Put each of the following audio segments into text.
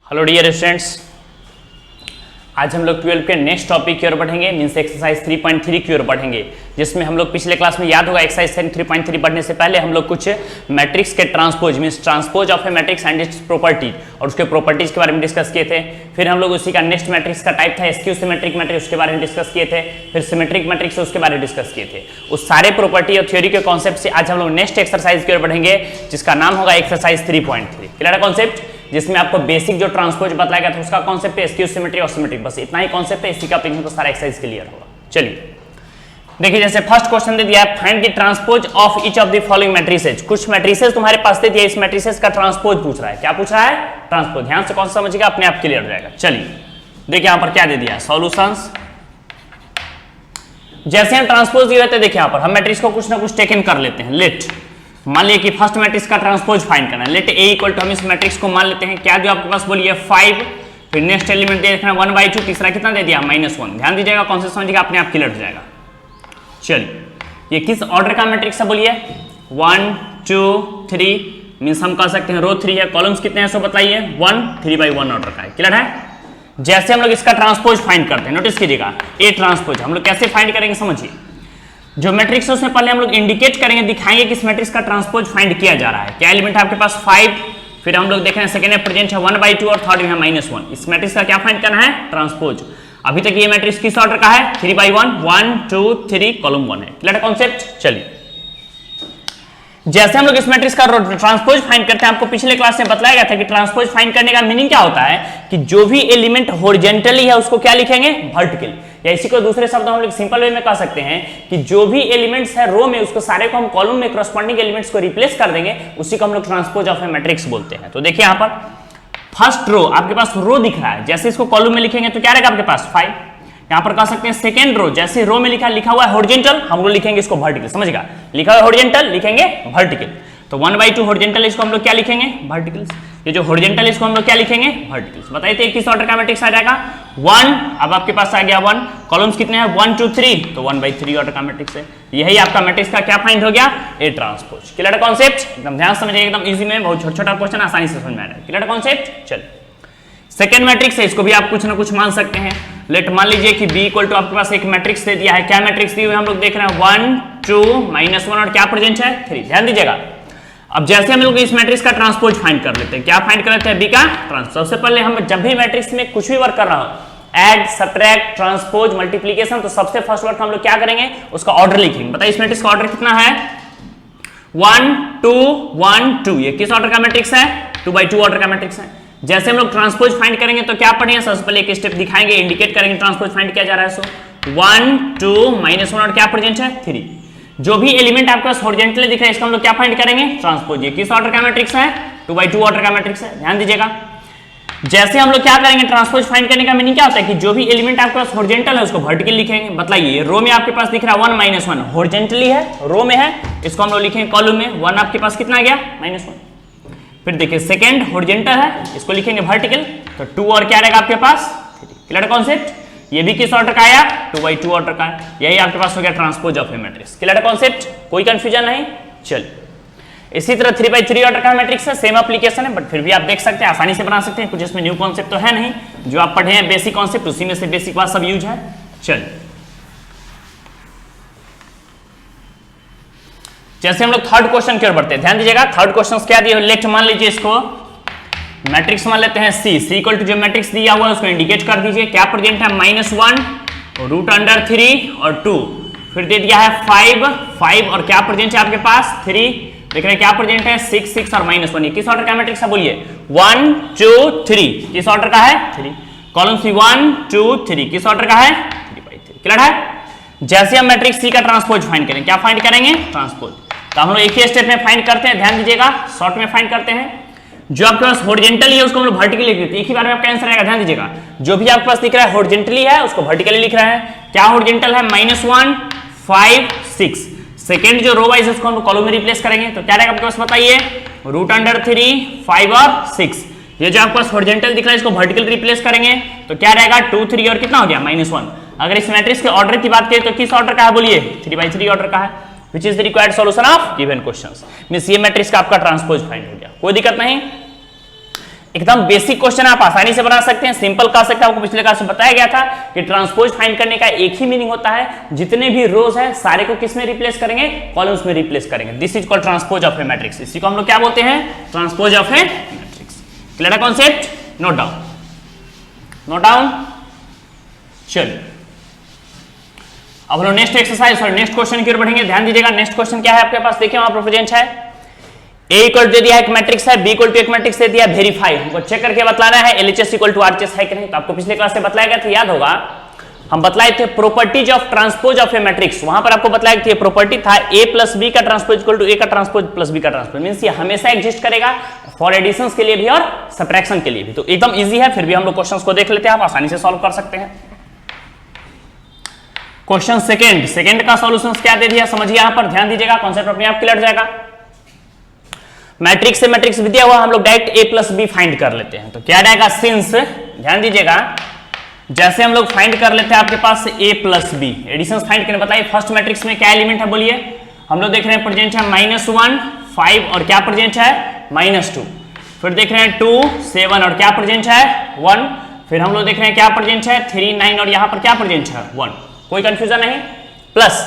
Hello dear students, आज हम लोग 12 के नेक्स्ट टॉपिक की ओर बढ़ेंगे, मींस एक्सरसाइज 3.3 की ओर बढ़ेंगे, जिसमें हम लोग पिछले क्लास में याद होगा एक्सरसाइज 3.3 पढ़ने से पहले हम लोग कुछ मैट्रिक्स के transpose means transpose of a matrix and its properties और उसके प्रॉपर्टीज के बारे में डिस्कस किए थे। फिर हम लोग उसी का नेक्स्ट मैट्रिक्स का टाइप था स्क्यू सिमेट्रिक मैट्रिक्स, उसके बारे में डिस्कस किए थे। फिर सिमेट्रिक मैट्रिक्स उसके बारे में डिस्कस किए थे। उस सारे प्रॉपर्टी और थ्योरी के कॉन्सेप्ट से आज हम लोग नेक्स्ट एक्सरसाइज की ओर बढ़ेंगे, जिसका नाम होगा एक्सरसाइज 3.3। क्लियर है कॉन्सेप्ट, जिसमें आपको बेसिक जो ट्रांसपोज बताया गया था उसका कॉन्सेप्ट है, स्क्यू सिमेट्री और सिमेट्रिक, बस इतना ही कॉन्सेप्ट है। इसी का तो सारा एक्सरसाइज क्लियर होगा। चलिए देखिए, जैसे फर्स्ट क्वेश्चन दे दिया है, find the transpose of each of the following matrices. कुछ मैट्रिसेस तुम्हारे पास दे दिया, इस मैट्रिसेस का ट्रांसपोज पूछ रहा है। क्या पूछ रहा है? ट्रांसपोज। ध्यान से कौन सा समझिएगा, अपने आप क्लियर हो जाएगा। चलिए देखिए यहां पर क्या दे दिया है, सॉल्यूशंस। जैसे हम ट्रांसपोज दिए रहते हैं, देखिए यहां पर हम मैट्रिक्स को कुछ ना कुछ टेकन कर लेते हैं। लेट मान लिया कि फर्स्ट मैट्रिक्स का ट्रांसपोज फाइंड करना है। लेट ए इक्वल टू, हम इस मैट्रिक्स को मान लेते हैं क्या जो आपके पास बोलिए 5, फिर नेक्स्ट एलिमेंट दे रखना 1/2, तीसरा कितना दे दिया -1। ध्यान दीजिएगा, कौन से समझिएगा, अपने आप क्लियर हो जाएगा। चलिए ये किस ऑर्डर का मैट्रिक्स है बोलिए, 1 2 3 मींस हम कह सकते हैं रो 3 है, कॉलम्स कितने हैं सो बताइए, 1 3/1 ऑर्डर का है। क्लियर है। जैसे हम लोग इसका ट्रांसपोज फाइंड करते हैं, नोटिस कीजिएगा ए ट्रांसपोज हम लोग कैसे फाइंड करेंगे समझिए। जो मैट्रिक्स है उसमें पहले हम लोग इंडिकेट करेंगे, दिखाएंगे कि इस मैट्रिक्स का ट्रांसपोज फाइंड किया जा रहा है। क्या एलिमेंट है आपके पास 5, फिर हम लोग देख रहे हैं सेकंड में प्रेजेंट है 1/2 और थर्ड में है -1। इस मैट्रिक्स का क्या फाइंड करना है? ट्रांसपोज। अभी तक ये मैट्रिक्स किस ऑर्डर का है? 3/1, 1 2 3 कॉलम 1 है। Clear concept. चलिए जैसे हम लोग इस मैट्रिक्स का ट्रांसपोज फाइंड करते हैं, आपको पिछले क्लास में बताया गया था कि ट्रांसपोज फाइंड करने का मीनिंग क्या होता है कि जो भी एलिमेंट हॉरिजॉन्टली है उसको क्या लिखेंगे? वर्टिकल। या इसी को दूसरे शब्द हम लोग सिंपल वे में कह सकते हैं कि जो भी एलिमेंट्स है रो में उसको सारे को हम कॉलम में करस्पॉन्डिंग एलिमेंट्स को रिप्लेस कर देंगे, उसी को हम लोग ट्रांसपोज ऑफ ए मैट्रिक्स बोलते हैं। तो देखिए यहाँ पर फर्स्ट रो आपके पास रो दिख रहा है, जैसे इसको कॉलम में लिखेंगे तो क्या रहेगा आपके पास 5। यहाँ पर कह सकते हैं सेकेंड रो, जैसे रो में लिखा हुआ है हॉरिजॉन्टल, हम लोग लिखेंगे इसको वर्टिकल। समझिएगा, लिखा हुआ है हॉरिजॉन्टल, लिखेंगे वर्टिकल। तो 1/2 हॉरिजॉन्टल, इसको हम लोग क्या लिखेंगे? वर्टिकल्स। ये जो हॉरिजॉन्टल इसको हम लोग क्या लिखेंगे? वर्टिकल्स। बताइए तो किस ऑर्डर का मैट्रिक्स आ जाएगा? 1। अब आपके पास आ गया 1, कॉलम्स कितने हैं? 1 2 3, तो 1/3 ऑर्डर का मैट्रिक्स है। यही आपका मैट्रिक्स का क्या फाइंड हो गया? A transpose. क्लियर कॉन्सेप्ट, एकदम ध्यान समझिए, एकदम इजी में, बहुत छोटा छोटा क्वेश्चन आसानी से समझ में आ रहा है। Clear concept. चलिए सेकेंड मैट्रिक्स है, इसको भी आप कुछ ना कुछ मान सकते हैं। लेट मान लीजिए कि बी इक्वल टू आपके पास एक मैट्रिक्स दे दिया है। क्या मैट्रिक्स दी हुई हम लोग देख रहे हैं 1 2 -1 और क्या प्रेजेंट है 3। ध्यान दीजिएगा। अब जैसे हम लोग इस मैट्रिक्स का ट्रांसपोज फाइंड कर लेते हैं, क्या फाइंड कर लेते हैं? बी का ट्रांसपोज। सबसे पहले हम जब भी मैट्रिक्स में कुछ भी वर्क कर रहा हूं, ऐड सब्ट्रैक्ट ट्रांसपोज मल्टीप्लिकेशन, तो सबसे फर्स्ट वर्क हम लोग क्या करेंगे? उसका ऑर्डर लिखेंगे। बताइए इस मैट्रिक्स का ऑर्डर कितना है? 1 2 1 2। ये किस ऑर्डर का मैट्रिक्स है? 2/2 ऑर्डर का मैट्रिक्स है। जैसे हम लोग ट्रांसपोज फाइंड करेंगे तो क्या पढ़ेंगे? सबसे पहले एक स्टेप दिखाएंगे, इंडिकेट करेंगे ट्रांसपोज फाइंड किया जा रहा है। सो 1 2 -1 और क्या प्रेजेंट है 3। जो भी एलिमेंट आपके पास हॉरिजॉन्टली दिख रहा है इसका हम लोग क्या फाइंड करेंगे? ट्रांसपोज। ये किस ऑर्डर का मैट्रिक्स है? 2/2 ऑर्डर का मैट्रिक्स है। ध्यान दीजिएगा, जैसे हम लोग क्या करेंगे ट्रांसपोज फाइंड करने का मीनिंग क्या होता है कि जो भी एलिमेंट आपके पास हॉरिजॉन्टल है उसको वर्टिकल लिखेंगे। बताइए रो में आपके पास दिख रहा है 1 -1, हॉरिजॉन्टली है, रो में है, इसको हम लोग लिखेंगे कॉलम में। 1 आपके पास कितना आ गया? -1। फिर देखिए सेकंड हॉरिजॉन्टल है, इसको लिखेंगे वर्टिकल, तो 2 और क्या रहेगा आपके पास 3। Clear concept. ये भी किस ऑर्डर का आया? 2/2 ऑर्डर का है। यही आपके पास हो गया transpose of a matrix. Clear concept, कोई कंफ्यूजन नहीं। चलिए इसी तरह 3/3 ऑर्डर का मैट्रिक्स है, सेम एप्लीकेशन है, बट फिर भी आप देख सकते हैं आसानी से बना सकते हैं। कुछ इसमें न्यू कॉन्सेप्ट तो है नहीं, जो आप पढ़े हैं बेसिक कॉन्सेप्ट उसी में से बेसिक बात सब यूज है। चलिए जैसे हम लोग थर्ड क्वेश्चन की ओर बढ़ते हैं, ध्यान दीजिएगा थर्ड क्वेश्चन क्या दिया? लेट मान लीजिए इसको मैट्रिक्स मान लेते हैं सी इक्वल टू जो मैट्रिक्स दिया हुआ है उसको इंडिकेट कर दीजिए। क्या प्रेजेंट है? -1 √3 और 2, फिर दे दिया है 5 और क्या प्रेजेंट है आपके पास 3। देख रहे हैं क्या प्रेजेंट है 6 और -1। ये किस ऑर्डर का मैट्रिक्स है बोलिए? 1 2 3। किस ऑर्डर का है? 3। कॉलम सी 1 2 3 किस ऑर्डर का है? 3/3। क्लियर है। जैसे हम मैट्रिक्स सी का ट्रांसपोज फाइंड करें, क्या फाइंड करेंगे? ट्रांसपोज। तो हम लोग एक ही स्टेप में फाइंड करते हैं, ध्यान दीजिएगा, शॉर्ट में फाइंड करते हैं। जो आपके पास हॉरिजॉन्टली है उसको हम लोग वर्टिकली लिख देते हैं, एक ही बार में आपका आंसर आएगा। ध्यान दीजिएगा, जो भी आपके पास दिख रहा है हॉरिजॉन्टली है उसको वर्टिकली लिख रहा है। क्या हॉरिजॉन्टल है? -1 5 6। सेकंड जो रो वाइज है उसको हम कॉलम में रिप्लेस करेंगे, तो क्या रहेगा आपके पास बताइए? √3 5 और 6। ये जो आपके पास हॉरिजॉन्टल दिख रहा है इसको वर्टिकल रिप्लेस करेंगे, तो क्या रहेगा 2 3 और कितना हो गया -1। अगर इस मैट्रिक्स के ऑर्डर की बात करें तो किस ऑर्डर का है बोलिए? 3/3 ऑर्डर का है, which is the required solution of given questions. Means ये मैट्रिक्स का आपका ट्रांसपोज फाइंड हो गया, कोई दिक्कत नहीं। एकदम बेसिक क्वेश्चन आप आसानी से बना सकते हैं, सिंपल कर सकते हैं। आपको पिछले क्लास में बताया गया था कि ट्रांसपोज फाइंड करने का एक ही मीनिंग होता है, जितने भी रोज है सारे को किस में रिप्लेस करेंगे, कॉलम्स में रिप्लेस करेंगे। This is called transpose of a matrix. इसी को हम लोग क्या बोलते हैं, transpose of a matrix. Clear है concept? Note down, note down. चलिए अब हम लोग नेक्स्ट एक्सरसाइज और नेक्स्ट क्वेश्चन की ओर बढ़ेंगे। ध्यान दीजिएगा, नेक्स्ट क्वेश्चन क्या है आपके पास, देखिए वहां प्रोपोजेंट है A इक्वल टू दिया एक मैट्रिक्स है, B इक्वल टू एक मैट्रिक्स दे दिया, वेरीफाई हमको चेक करके बतलाना है LHS इक्वल टू RHS है कि नहीं। तो आपको पिछले क्लास में बतलाया गया था, याद होगा हम बतलाए थे properties of transpose of a matrix. वहां पर आपको बतलाया कि प्रॉपर्टी था A प्लस B का ट्रांसपोज इक्वल टू A का ट्रांसपोज प्लस B का ट्रांसपोज, मींस ये हमेशा एग्जिस्ट करेगा फॉर एडिशंस के लिए भी और सब्ट्रैक्शन के लिए भी। तो एकदम इजी है, फिर भी हम लोग क्वेश्चंस को देख लेते हैं, आप आसानी से सॉल्व कर सकते हैं। क्वेश्चन सेकंड का सॉल्यूशन क्या दे दिया समझिए, यहां पर ध्यान दीजिएगा, कॉन्सेप्ट अपने आप क्लियर हो जाएगा। मैट्रिक्स से मैट्रिक्स भी दिया हुआ, हम लोग direct A plus B find कर लेते हैं। तो क्या रहेगा, सिंस ध्यान दीजिएगा, जैसे हम लोग फाइंड कर लेते हैं आपके पास A plus B, addition find करने बताइए फर्स्ट मैट्रिक्स में क्या एलिमेंट है बोलिए। हम लोग देख रहे हैं प्रेजेंट है -1 5 और क्या प्रेजेंट है -2, फिर देख रहे हैं 2 7 और क्या प्रेजेंट है 1, फिर हम लोग देख रहे हैं क्या प्रेजेंट है 3 9 और यहां पर क्या प्रेजेंट है 1, कोई कंफ्यूजन नहीं। प्लस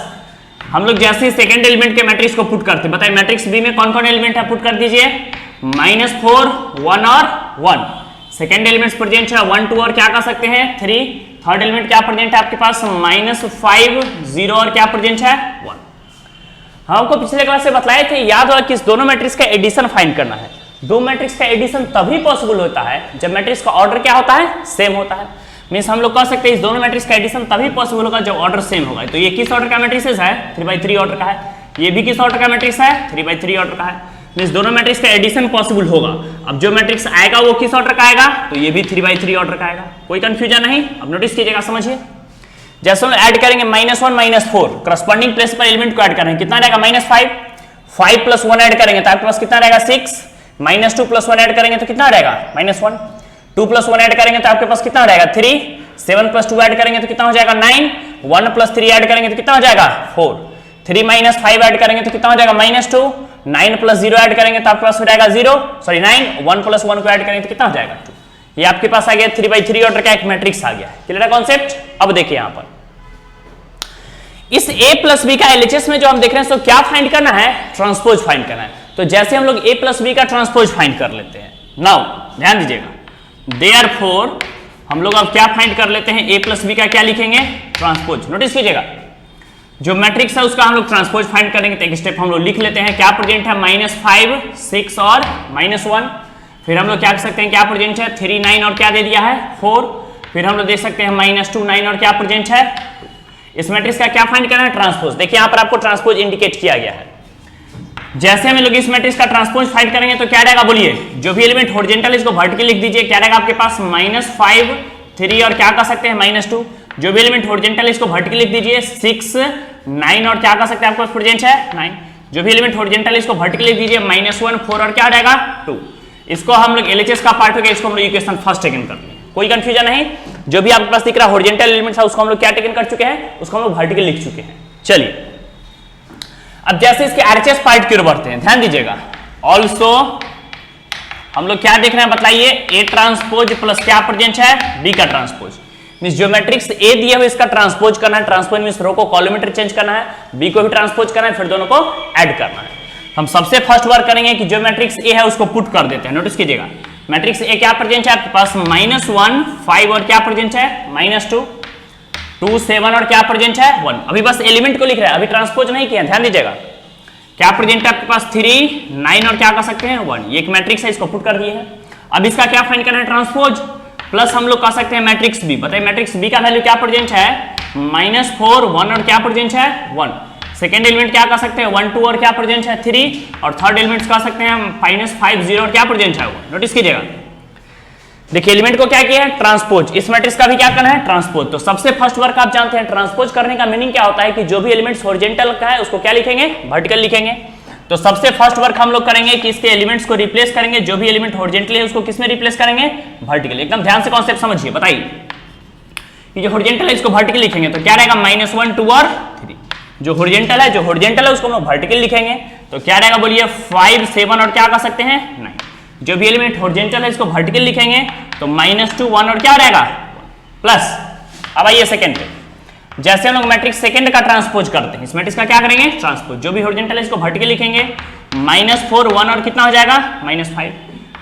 हम लोग जैसे ही सेकंड एलिमेंट के मैट्रिक्स को पुट करते हैं, बताइए मैट्रिक्स बी में कौन कौन एलिमेंट है, पुट कर दीजिए -4 1 और 1। सेकंड एलिमेंट्स प्रेजेंट है 1 2 और क्या कर सकते हैं 3। थर्ड एलिमेंट क्या प्रेजेंट है आपके पास -5 0 और क्या प्रेजेंट है 1। हमको पिछले क्लास से बताए थे, याद होगा कि इस दोनों मैट्रिक्स का एडिशन फाइंड करना है। दो मैट्रिक्स का एडिशन तभी पॉसिबल होता है जब मैट्रिक्स का ऑर्डर क्या होता है, सेम होता है। मींस हम लोग कह सकते हैं इस दोनों मैट्रिक्स का एडिशन तभी पॉसिबल होगा जब ऑर्डर सेम होगा। तो ये किस ऑर्डर का मैट्रिक्स है, 3/3 ऑर्डर का है। ये भी किस ऑर्डर का मैट्रिक्स है, 3/3 ऑर्डर का है। मींस दोनों मैट्रिक्स का एडिशन पॉसिबल होगा। अब जो मैट्रिक्स आएगा वो किस ऑर्डर का आएगा, तो ये भी 3/3 ऑर्डर का आएगा, कोई कंफ्यूजन नहीं। अब नोटिस कीजिएगा, समझिए, जैसे हम ऐड करेंगे -1 -4 करस्पॉन्डिंग प्लेस पर एलिमेंट को ऐड करेंगे, कितना रहेगा -5 5 प्लस 1 ऐड करेंगे तो आपके पास कितना रहेगा 6, -2 प्लस 1 ऐड करेंगे तो कितना रहेगा -1, 2 प्लस 1 ऐड करेंगे तो आपके पास कितना रहेगा 3, 7 प्लस 2 ऐड करेंगे तो कितना हो जाएगा 9, 1 प्लस 3 ऐड करेंगे तो कितना हो जाएगा 4, 3 - 5 ऐड करेंगे तो कितना हो जाएगा -2, 9 प्लस 0 ऐड करेंगे तो आपके पास हो जाएगा 9, 1 प्लस 1 को ऐड करेंगे तो कितना हो जाएगा 2। ये आपके पास आ गया 3/3 ऑर्डर का एक मैट्रिक्स आ गया है। क्लियर है कॉन्सेप्ट? अब देखिए यहां पर इस A प्लस बी का LHS में जो हम देख रहे हैं तो क्या फाइंड करना है, ट्रांसपोज फाइंड करना है। तो जैसे हम लोग A प्लस बी का ट्रांसपोज फाइंड कर लेते हैं, नाउ ध्यान दीजिएगा, देयरफॉर हम लोग अब क्या फाइंड कर लेते हैं, A प्लस बी का क्या लिखेंगे, ट्रांसपोज। नोटिस कीजिएगा, जो मैट्रिक्स है उसका हम लोग ट्रांसपोज फाइंड करेंगे तो एक स्टेप हम लोग लिख लेते हैं, क्या प्रेजेंट है -5 6 और -1। फिर हम लोग क्या कर सकते हैं, क्या प्रेजेंट है 3 9 और क्या दे दिया है 4। फिर हम लोग देख सकते हैं -2 9 और क्या प्रेजेंट है। इस मैट्रिक्स का क्या फाइंड करना है, ट्रांसपोज। देखिए यहां पर आपको ट्रांसपोज इंडिकेट किया गया है। जैसे हम लोग इस मैट्रिक्स का ट्रांसपोज फाइंड करेंगे तो क्या रहेगा बोलिए, जो भी एलिमेंट हॉरिजॉन्टल इसको वर्टिकल लिख दीजिए, क्या रहेगा आपके पास -5 3 और क्या कर सकते हैं -2। जो भी एलिमेंट हॉरिजॉन्टल इसको वर्टिकल लिख दीजिए 6 9 और क्या कर सकते हैं आपके पास प्रेजेंट है 9। जो भी एलिमेंट हॉरिजॉन्टल इसको वर्टिकल लिख दीजिए -1 4 और क्या रहेगा 2। इसको हम लोग LHS का पार्ट हो गया, इसको हम लोग इक्वेशन फर्स्ट टेकन कर लेंगे, कोई कंफ्यूजन नहीं। जो भी आपके पास दिख रहा हॉरिजॉन्टल एलिमेंट्स है उसको हम लोग क्या टेकन कर चुके हैं, उसको हम लोग वर्टिकल लिख चुके हैं। चलिए अब जैसे इसके RHS पार्ट की ओर बढ़ते हैं, ध्यान दीजिएगा। ऑल्सो हम लोग क्या देख रहे हैं बताइए, A ट्रांसपोज प्लस क्या प्रेजेंट है, B का ट्रांसपोज। मींस जो मैट्रिक्स A दिया हुआ इसका ट्रांसपोज करना है, ट्रांसपोज मींस रो को कॉलम चेंज करना है, B को भी ट्रांसपोज करना है, फिर दोनों को ऐड करना है। हम सबसे फर्स्ट वर्क करेंगे कि जो मैट्रिक्स A है उसको पुट कर देते हैं। नोटिस कीजिएगा, मैट्रिक्स A क्या प्रेजेंट है आपके पास -1 5 और क्या प्रेजेंट है -2 2 7 और क्या प्रेजेंट है 1। अभी बस एलिमेंट को लिख रहे हैं, अभी ट्रांसपोज नहीं किया, ध्यान दीजिएगा। क्या प्रेजेंट है आपके पास 3 9 और क्या कर सकते हैं 1। ये एक मैट्रिक्स है, इसको पुट कर दिए हैं। अब इसका क्या फाइंड करना है, ट्रांसपोज। प्लस हम लोग कर सकते हैं मैट्रिक्स B। बताइए मैट्रिक्स B का वैल्यू क्या प्रेजेंट है -4 1 और क्या प्रेजेंट है 1। सेकेंड एलिमेंट क्या कर सकते हैं 1 2 और क्या प्रेजेंट है 3। और थर्ड एलिमेंट कर सकते हैं -5 0 और क्या प्रेजेंट है 1। नोटिस कीजिएगा, देखिए एलिमेंट को क्या किया है, ट्रांसपोज। इस मैट्रिक्स का भी क्या करना है, ट्रांसपोज। तो सबसे फर्स्ट वर्क आप जानते हैं, ट्रांसपोज करने का मीनिंग क्या होता है कि जो भी एलिमेंट्स हॉरिजॉन्टल का है उसको क्या लिखेंगे, वर्टिकल लिखेंगे। तो सबसे फर्स्ट वर्क हम लोग करेंगे कि इसके एलिमेंट्स को रिप्लेस करेंगे, जो भी एलिमेंट हॉरिजॉन्टल है उसको किस में रिप्लेस करेंगे, वर्टिकल। एकदम ध्यान से कॉन्सेप्ट समझिए, बताइए कि जो हॉरिजॉन्टल है इसको वर्टिकल लिखेंगे तो क्या रहेगा -1 2 और 3। जो हॉरिजॉन्टल है उसको हम लोग वर्टिकल लिखेंगे तो क्या रहेगा बोलिए 5 7 और क्या कर सकते हैं 9। जो भी एलिमेंट हॉरिजॉन्टल है इसको वर्टिकल लिखेंगे तो -2 1 और क्या हो जाएगा प्लस। अब आइए सेकंड पे, जैसे हम लोग मैट्रिक्स सेकंड का ट्रांसपोज करते हैं, इस मैट्रिक्स का क्या करेंगे ट्रांसपोज, जो भी हॉरिजॉन्टल है इसको वर्टिकल लिखेंगे -4 1 और कितना हो जाएगा -5,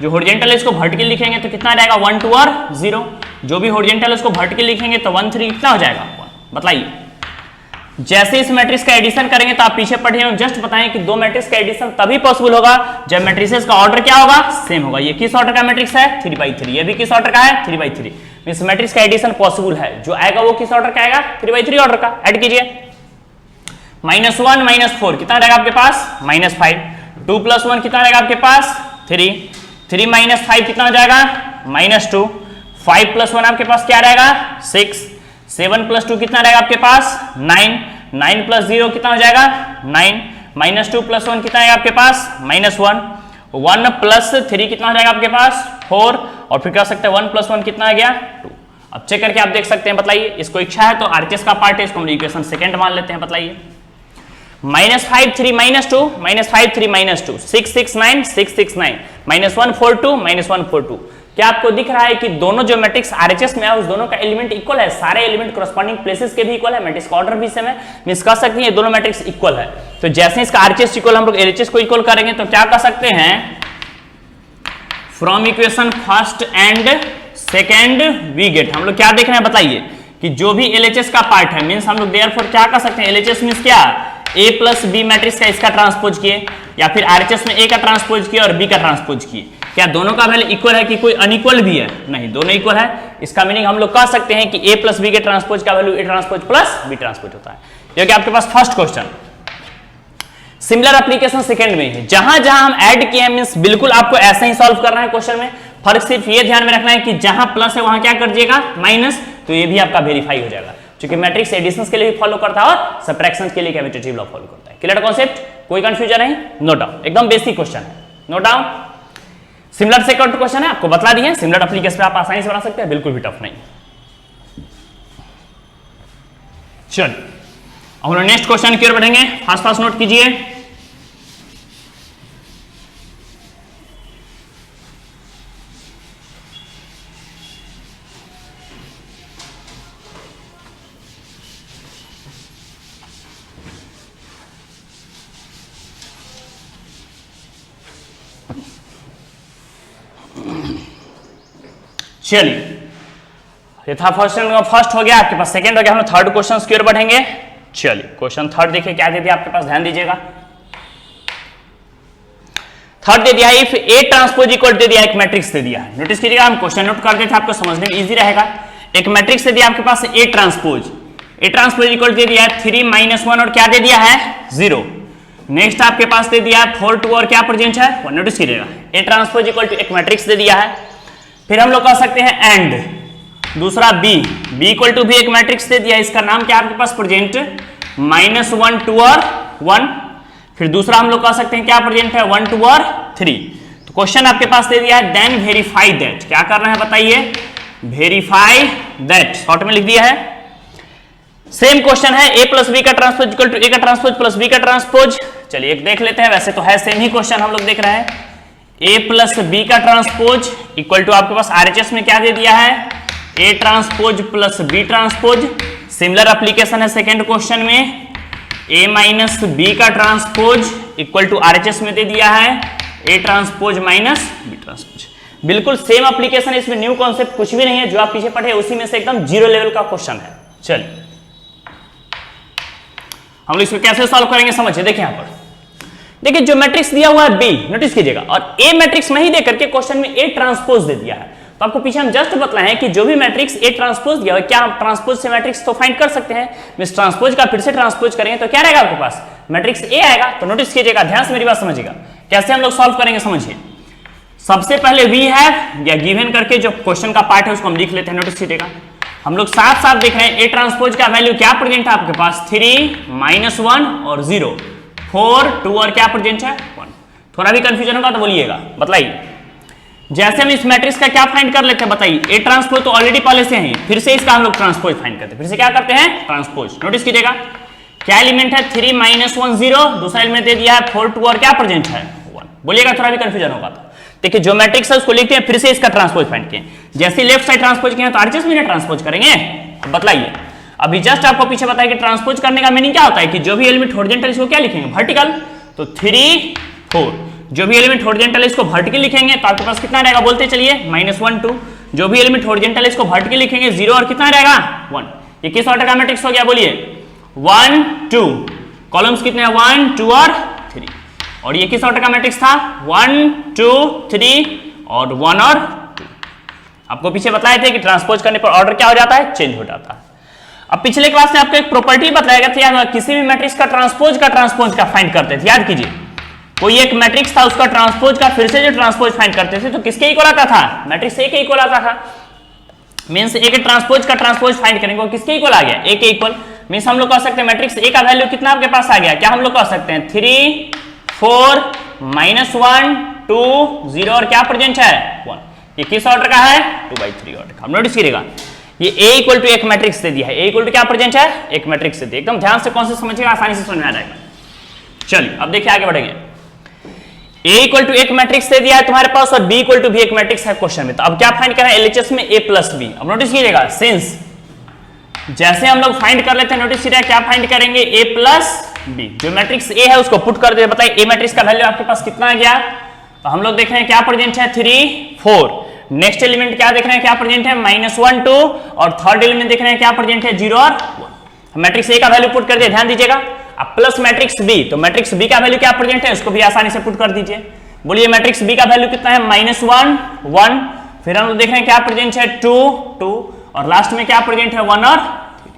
जो हॉरिजॉन्टल है इसको वर्टिकल लिखेंगे तो कितना आ जाएगा 1 2 और 0, जो भी हॉरिजॉन्टल है उसको वर्टिकल लिखेंगे तो 1 3 कितना हो जाएगा 1। बताइए जैसे इस मैट्रिक्स का एडिशन करेंगे तो आप पीछे पढ़े हैं, जस्ट बताएं कि दो मैट्रिक्स का एडिशन तभी पॉसिबल होगा जब मैट्रिसेस का ऑर्डर क्या होगा सेम होगा। ये किस ऑर्डर का मैट्रिक्स है 3/3, ये भी किस ऑर्डर का है 3/3, इस मैट्रिक्स का एडिशन पॉसिबल है, जो आएगा वो किस ऑर्डर का आएगा 3/3 ऑर्डर का। ऐड कीजिए -1 -4 कितना रहेगा आपके पास -5, 2 + 1 कितना रहेगा आपके पास 3, 3 - 5 कितना हो जाएगा -2, 5 + 1 आपके पास क्या रहेगा 6, 7 + 2 कितना रहेगा आपके पास 9, 9 + 0 कितना हो जाएगा 9, -2 + 1 कितना आएगा आपके पास -1, 1 + 3 कितना हो जाएगा आपके पास 4, और फिर कह सकते हैं 1 + 1 कितना आ गया 2। अब चेक करके आप देख सकते हैं, बताइए इसको इच्छा है तो RHS का पार्ट है, इसको हम इक्वेशन सेकंड मान लेते हैं। बताइए -5 3 -2 -5 3 -2 6 6 9 6 6 9 -1 4 2 -1 4 2। क्या आपको दिख रहा है कि दोनों जो मैट्रिक्स RHS में है उस दोनों का एलिमेंट इक्वल है, सारे एलिमेंट कॉरस्पॉन्डिंग प्लेसेस के भी इक्वल है, मैट्रिक्स का ऑर्डर भी सेम है, मींस कह सकते हैं ये दोनों मैट्रिक्स इक्वल है। तो जैसे इसका RHS इक्वल हम लोग LHS को इक्वल करेंगे तो क्या कह सकते हैं from equation first and second we get, हम लोग क्या देख रहे हैं बताइए कि जो भी LHS का पार्ट है मींस हम लोग देयरफॉर क्या कह सकते हैं LHS मींस क्या A + B मैट्रिक्स का इसका ट्रांसपोज किए, या फिर RHS में A का ट्रांसपोज किए और B का ट्रांसपोज किए। क्या दोनों का वैल्यू इक्वल है कि कोई अनइक्वल भी है? नहीं, दोनों इक्वल है। इसका मीनिंग हम लोग कह सकते हैं कि A + B के ट्रांसपोज का value A transpose + B transpose होता है। ये क्या आपके पास first question. Similar application second में है, जहां जहां हम ऐड किए हैं मींस बिल्कुल आपको ऐसे ही सॉल्व करना है क्वेश्चन में, फर्क सिर्फ ये ध्यान में रखना है कि जहां प्लस है वहां क्या कर दीजिएगा माइनस, तो ये भी आपका वेरीफाई हो जाएगा, क्योंकि मैट्रिक्स एडिशंस के लिए भी फॉलो करता है और सबट्रैक्शंस के लिए कम्यूटेटिव लॉ फॉलो करता है। क्लियर कॉन्सेप्ट, कोई कंफ्यूजन नहीं, नोट डाउन, एकदम बेसिक क्वेश्चन है, note down. Similar second question है, आपको बता दिए, सिमिलर एप्लीकेशन आप आसानी से बना सकते हैं, बिल्कुल भी टफ नहीं। चलिए अब हम नेक्स्ट क्वेश्चन की ओर बढ़ेंगे, फास्ट फास्ट नोट कीजिए। चलिए ये था फर्स्ट हो गया, आपके पास सेकंड हो गया, हम थर्ड क्वेश्चन की ओर बढ़ेंगे। चलिए क्वेश्चन थर्ड देखिए क्या दे दिया आपके पास, ध्यान दीजिएगा। थर्ड दे दिया है इफ A ट्रांसपोज इक्वल दे दिया, एक मैट्रिक्स दे दिया है, नोटिस कीजिएगा, हम क्वेश्चन नोट कर देते हैं, आपको समझने में इजी रहेगा। एक मैट्रिक्स दे दिया आपके पास A ट्रांसपोज इक्वल दे दिया है 3 - 1 और क्या दे दिया है 0। नेक्स्ट आपके पास दे दिया है 4 2 और क्या प्रेजेंट है 1, नोटिस कीजिएगा। A ट्रांसपोज इक्वल टू एक मैट्रिक्स दे दिया है, फिर हम लोग कह सकते हैं एंड दूसरा B इक्वल टू भी एक मैट्रिक्स दे दिया, इसका नाम क्या आपके पास प्रेजेंट -1 2 और 1, फिर दूसरा हम लोग कह सकते हैं क्या प्रेजेंट है 1 2 और 3। तो क्वेश्चन आपके पास दे दिया है देन वेरीफाई दैट, क्या करना है बताइए वेरीफाई दैट, शॉर्ट में लिख दिया है। सेम क्वेश्चन है A + B का ट्रांसपोज इक्वल टू A का ट्रांसपोज + B का ट्रांसपोज। चलिए एक देख लेते हैं, वैसे तो है सेम ही क्वेश्चन हम लोग देख रहे हैं। A + B का ट्रांसपोज इक्वल टू आपके पास RHS में क्या दे दिया है A transpose + B transpose. Similar application है सेकंड क्वेश्चन में A - B का ट्रांसपोज इक्वल टू RHS में दे दिया है A ट्रांसपोज - B ट्रांसपोज। बिल्कुल सेम एप्लीकेशन है, इसमें न्यू कॉन्सेप्ट कुछ भी नहीं है, जो आप पीछे पढ़े उसी में से एकदम जीरो लेवल का क्वेश्चन है। चलिए हम लोग इसको कैसे सॉल्व करेंगे समझिए, देखिए यहां पर देखिए जो मैट्रिक्स दिया हुआ है B, नोटिस कीजिएगा, और A मैट्रिक्स नहीं दे करके क्वेश्चन में A ट्रांसपोज दे दिया है। तो आपको पीछे हम जस्ट बतलाए हैं कि जो भी मैट्रिक्स A ट्रांसपोज दिया हो, क्या हम ट्रांसपोज से मैट्रिक्स तो फाइंड कर सकते हैं, मिस ट्रांसपोज का फिर से ट्रांसपोज करेंगे तो क्या रहेगा आपके पास मैट्रिक्स A आएगा। तो नोटिस कीजिएगा, ध्यान से मेरी बात समझिएगा, कैसे हम लोग सॉल्व करेंगे समझिए। सबसे पहले वी हैव या गिवन करके जो क्वेश्चन का पार्ट है उसको हम लिख लेते हैं, नोटिस कीजिएगा। हम लोग साथ साथ देख रहे हैं A ट्रांसपोज का वैल्यू क्या प्रेजेंट है आपके पास 3 - 1 और 0, 4 2 और क्या प्रेजेंट है 1। थोड़ा भी कंफ्यूजन होगा तो बोलिएगा, बताइए। जैसे हम इस मैट्रिक्स का क्या फाइंड कर लेते हैं बताइए, A ट्रांसपोज तो ऑलरेडी पहले से है, फिर से इसका हम लोग ट्रांसपोज फाइंड करते हैं, फिर से क्या करते हैं ट्रांसपोज। नोटिस कीजिएगा क्या एलिमेंट है 3 - 1 0, दूसरा एलिमेंट दे दिया है 4 2 और क्या प्रेजेंट है 1, बोलिएगा थोड़ा भी कंफ्यूजन होगा तो। देखिए जो मैट्रिक्स है उसको लिखते हैं, फिर से इसका ट्रांसपोज फाइंड किए। जैसे लेफ्ट साइड ट्रांसपोज किए तो आरएचएस में ट्रांसपोज करेंगे। बतलाइए, अभी जस्ट आपको पीछे बताया कि ट्रांसपोज करने का मीनिंग क्या होता है कि जो भी एलिमेंट हॉरिजॉन्टल इसको क्या लिखेंगे, वर्टिकल। तो 3 4 जो भी एलिमेंट हॉरिजॉन्टल इसको वर्टिकल लिखेंगे तो आपके पास कितना रहेगा, बोलते चलिए -1 2। जो भी एलिमेंट हॉरिजॉन्टल इसको वर्टिकल लिखेंगे 0 और कितना रहेगा 1। ये किस ऑर्डर का मैट्रिक्स हो गया, बोलिए 1 2। कॉलम्स कितने हैं 1 2 और 3। और ये किस ऑर्डर का मैट्रिक्स था 1 2 3 और 1 और 2। आपको पीछे बताए थे कि ट्रांसपोज करने पर ऑर्डर क्या हो जाता है, चेंज हो जाता है। अब पिछले क्लास में आपको एक प्रॉपर्टी बताया गया था, याद किसी भी मैट्रिक्स का ट्रांसपोज का फाइंड करते थे, याद कीजिए। कोई एक मैट्रिक्स था उसका ट्रांसपोज का फिर से जो ट्रांसपोज फाइंड करते थे तो किसके इक्वल आता था, मैट्रिक्स ए के इक्वल आता था। मींस ए के ट्रांसपोज का ट्रांसपोज फाइंड करेंगे वो किसके इक्वल आ गया, ए के इक्वल। मींस हम लोग कह सकते हैं मैट्रिक्स ए का वैल्यू कितना आपके पास आ गया, क्या हम लोग कह सकते हैं 3 4 -1 2 0 और क्या प्रेजेंट है 1। ये किस ऑर्डर का है 2/3 ऑर्डर का। नोटिस कीजिएगा ये A इक्वल टू एक मैट्रिक्स दे दिया है, A इक्वल टू क्या प्रेजेंट है, एक मैट्रिक्स दे दिया। एकदम ध्यान से कौन से समझिएगा, आसानी से समझ में आ जाएगा। चलिए अब देखिए आगे बढ़ेंगे। A इक्वल टू एक मैट्रिक्स दे दिया है तुम्हारे पास और B इक्वल टू भी एक मैट्रिक्स है क्वेश्चन में। तो अब क्या फाइंड करना है, LHS में A प्लस B। अब नोटिस कीजिएगा सिंस जैसे हम लोग फाइंड कर लेते हैं, नोटिस कीजिएगा क्या फाइंड करेंगे A प्लस B। जो मैट्रिक्स A है उसको पुट कर दे। बताइए A मैट्रिक्स का वैल्यू आपके पास कितना आ गया, तो हम लोग देख रहे हैं क्या प्रेजेंट है 3 4। नेक्स्ट एलिमेंट क्या देख रहे हैं, क्या प्रेजेंट है -1 2 और थर्ड एलिमेंट देख रहे हैं क्या प्रेजेंट है 0 और 1। मैट्रिक्स ए का वैल्यू पुट कर दिया, ध्यान दीजिएगा। अब प्लस मैट्रिक्स बी, तो मैट्रिक्स बी का वैल्यू क्या प्रेजेंट है उसको भी आसानी से पुट कर दीजिए। बोलिए मैट्रिक्स बी का वैल्यू कितना है -1 1। फिर हम लोग देख रहे हैं क्या प्रेजेंट है 2 2 और लास्ट में क्या प्रेजेंट है 1 और 3।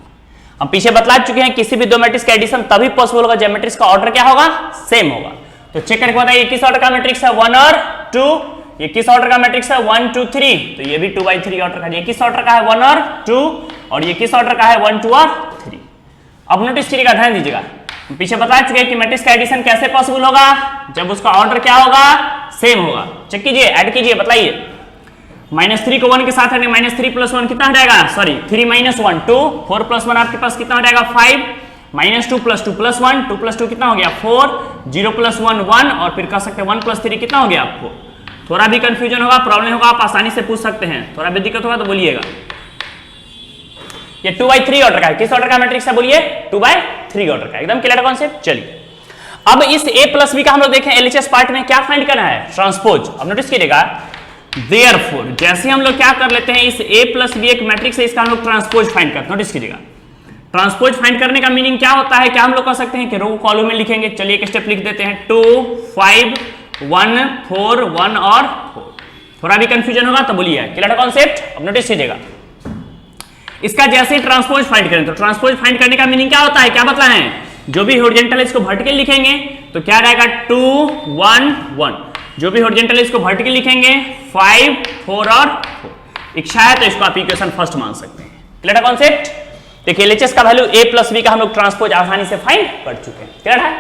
हम पीछे बतला चुके हैं किसी भी दो मैट्रिक्स का एडिशन तभी पॉसिबल होगा जब मैट्रिक्स का ऑर्डर क्या होगा, सेम होगा। तो चेक करके बताइए किस ऑर्डर का मैट्रिक्स है 1 और 2। ये किस ऑर्डर का मैट्रिक्स है 1 2 3। तो ये भी 2/3 ऑर्डर का। ये किस ऑर्डर का है 1 और 2 और ये किस ऑर्डर का है 1 2 और 3। अब नोटिस कीजिएगा, ध्यान दीजिएगा, पीछे बता चुके हैं कि मैट्रिक्स का एडिशन कैसे पॉसिबल होगा, जब उसका ऑर्डर क्या होगा, सेम होगा। चेक कीजिए, ऐड कीजिए, बताइए। -3 को 1 के साथ ऐड, -3 + 1 कितना रहेगा, सॉरी 3 - 1 2 4 + 1 आपके पास कितना रहेगा 5 -2 + 2 + 1 2 + 2 कितना हो गया 4 0 + 1 1 और फिर कह सकते हैं 1 + 3 कितना हो गया 4। थोड़ा भी कंफ्यूजन होगा, प्रॉब्लम होगा, आप आसानी से पूछ सकते हैं। थोड़ा भी दिक्कत होगा तो बोलिएगा। ये 2/3 ऑर्डर का है। किस ऑर्डर का मैट्रिक्स है, बोलिए 2/3 ऑर्डर का। एकदम क्लियर कॉन्सेप्ट। चलिए अब इस A प्लस B का हम लोग देखें LHS पार्ट में क्या फाइंड करना है, ट्रांसपोज। अब नोटिस कीजिएगा देयरफॉर जैसे हम लोग क्या कर लेते हैं, इस A प्लस B एक मैट्रिक्स है, इसका हम लोग ट्रांसपोज फाइंड करते हैं। नोटिस कीजिएगा ट्रांसपोज फाइंड करने का मीनिंग क्या होता है, क्या हम लोग कर सकते हैं कि रो कॉलम में लिखेंगे। चलिए एक स्टेप लिख देते हैं 2 5 1 4 1 और 4। थोड़ा भी कंफ्यूजन होगा तो बोलिए क्लियर कॉन्सेप्ट। अब नोटिस कीजिएगा इसका जैसे ही ट्रांसपोज फाइंड करें तो ट्रांसपोज फाइंड करने का मीनिंग क्या होता है, क्या बतला है, जो भी हॉरिजॉन्टल इसको वर्टिकल लिखेंगे तो क्या रहेगा 2 1 1। जो भी हॉरिजॉन्टल इसको वर्टिकल लिखेंगे 5 4 और 4। इच्छा है तो इसको आप इक्वेशन फर्स्ट मान सकते हैं। Clear concept. देखिए LHS का वैल्यू A प्लस B का हम लोग ट्रांसपोज आसानी से फाइंड कर चुके हैं। क्लियर है।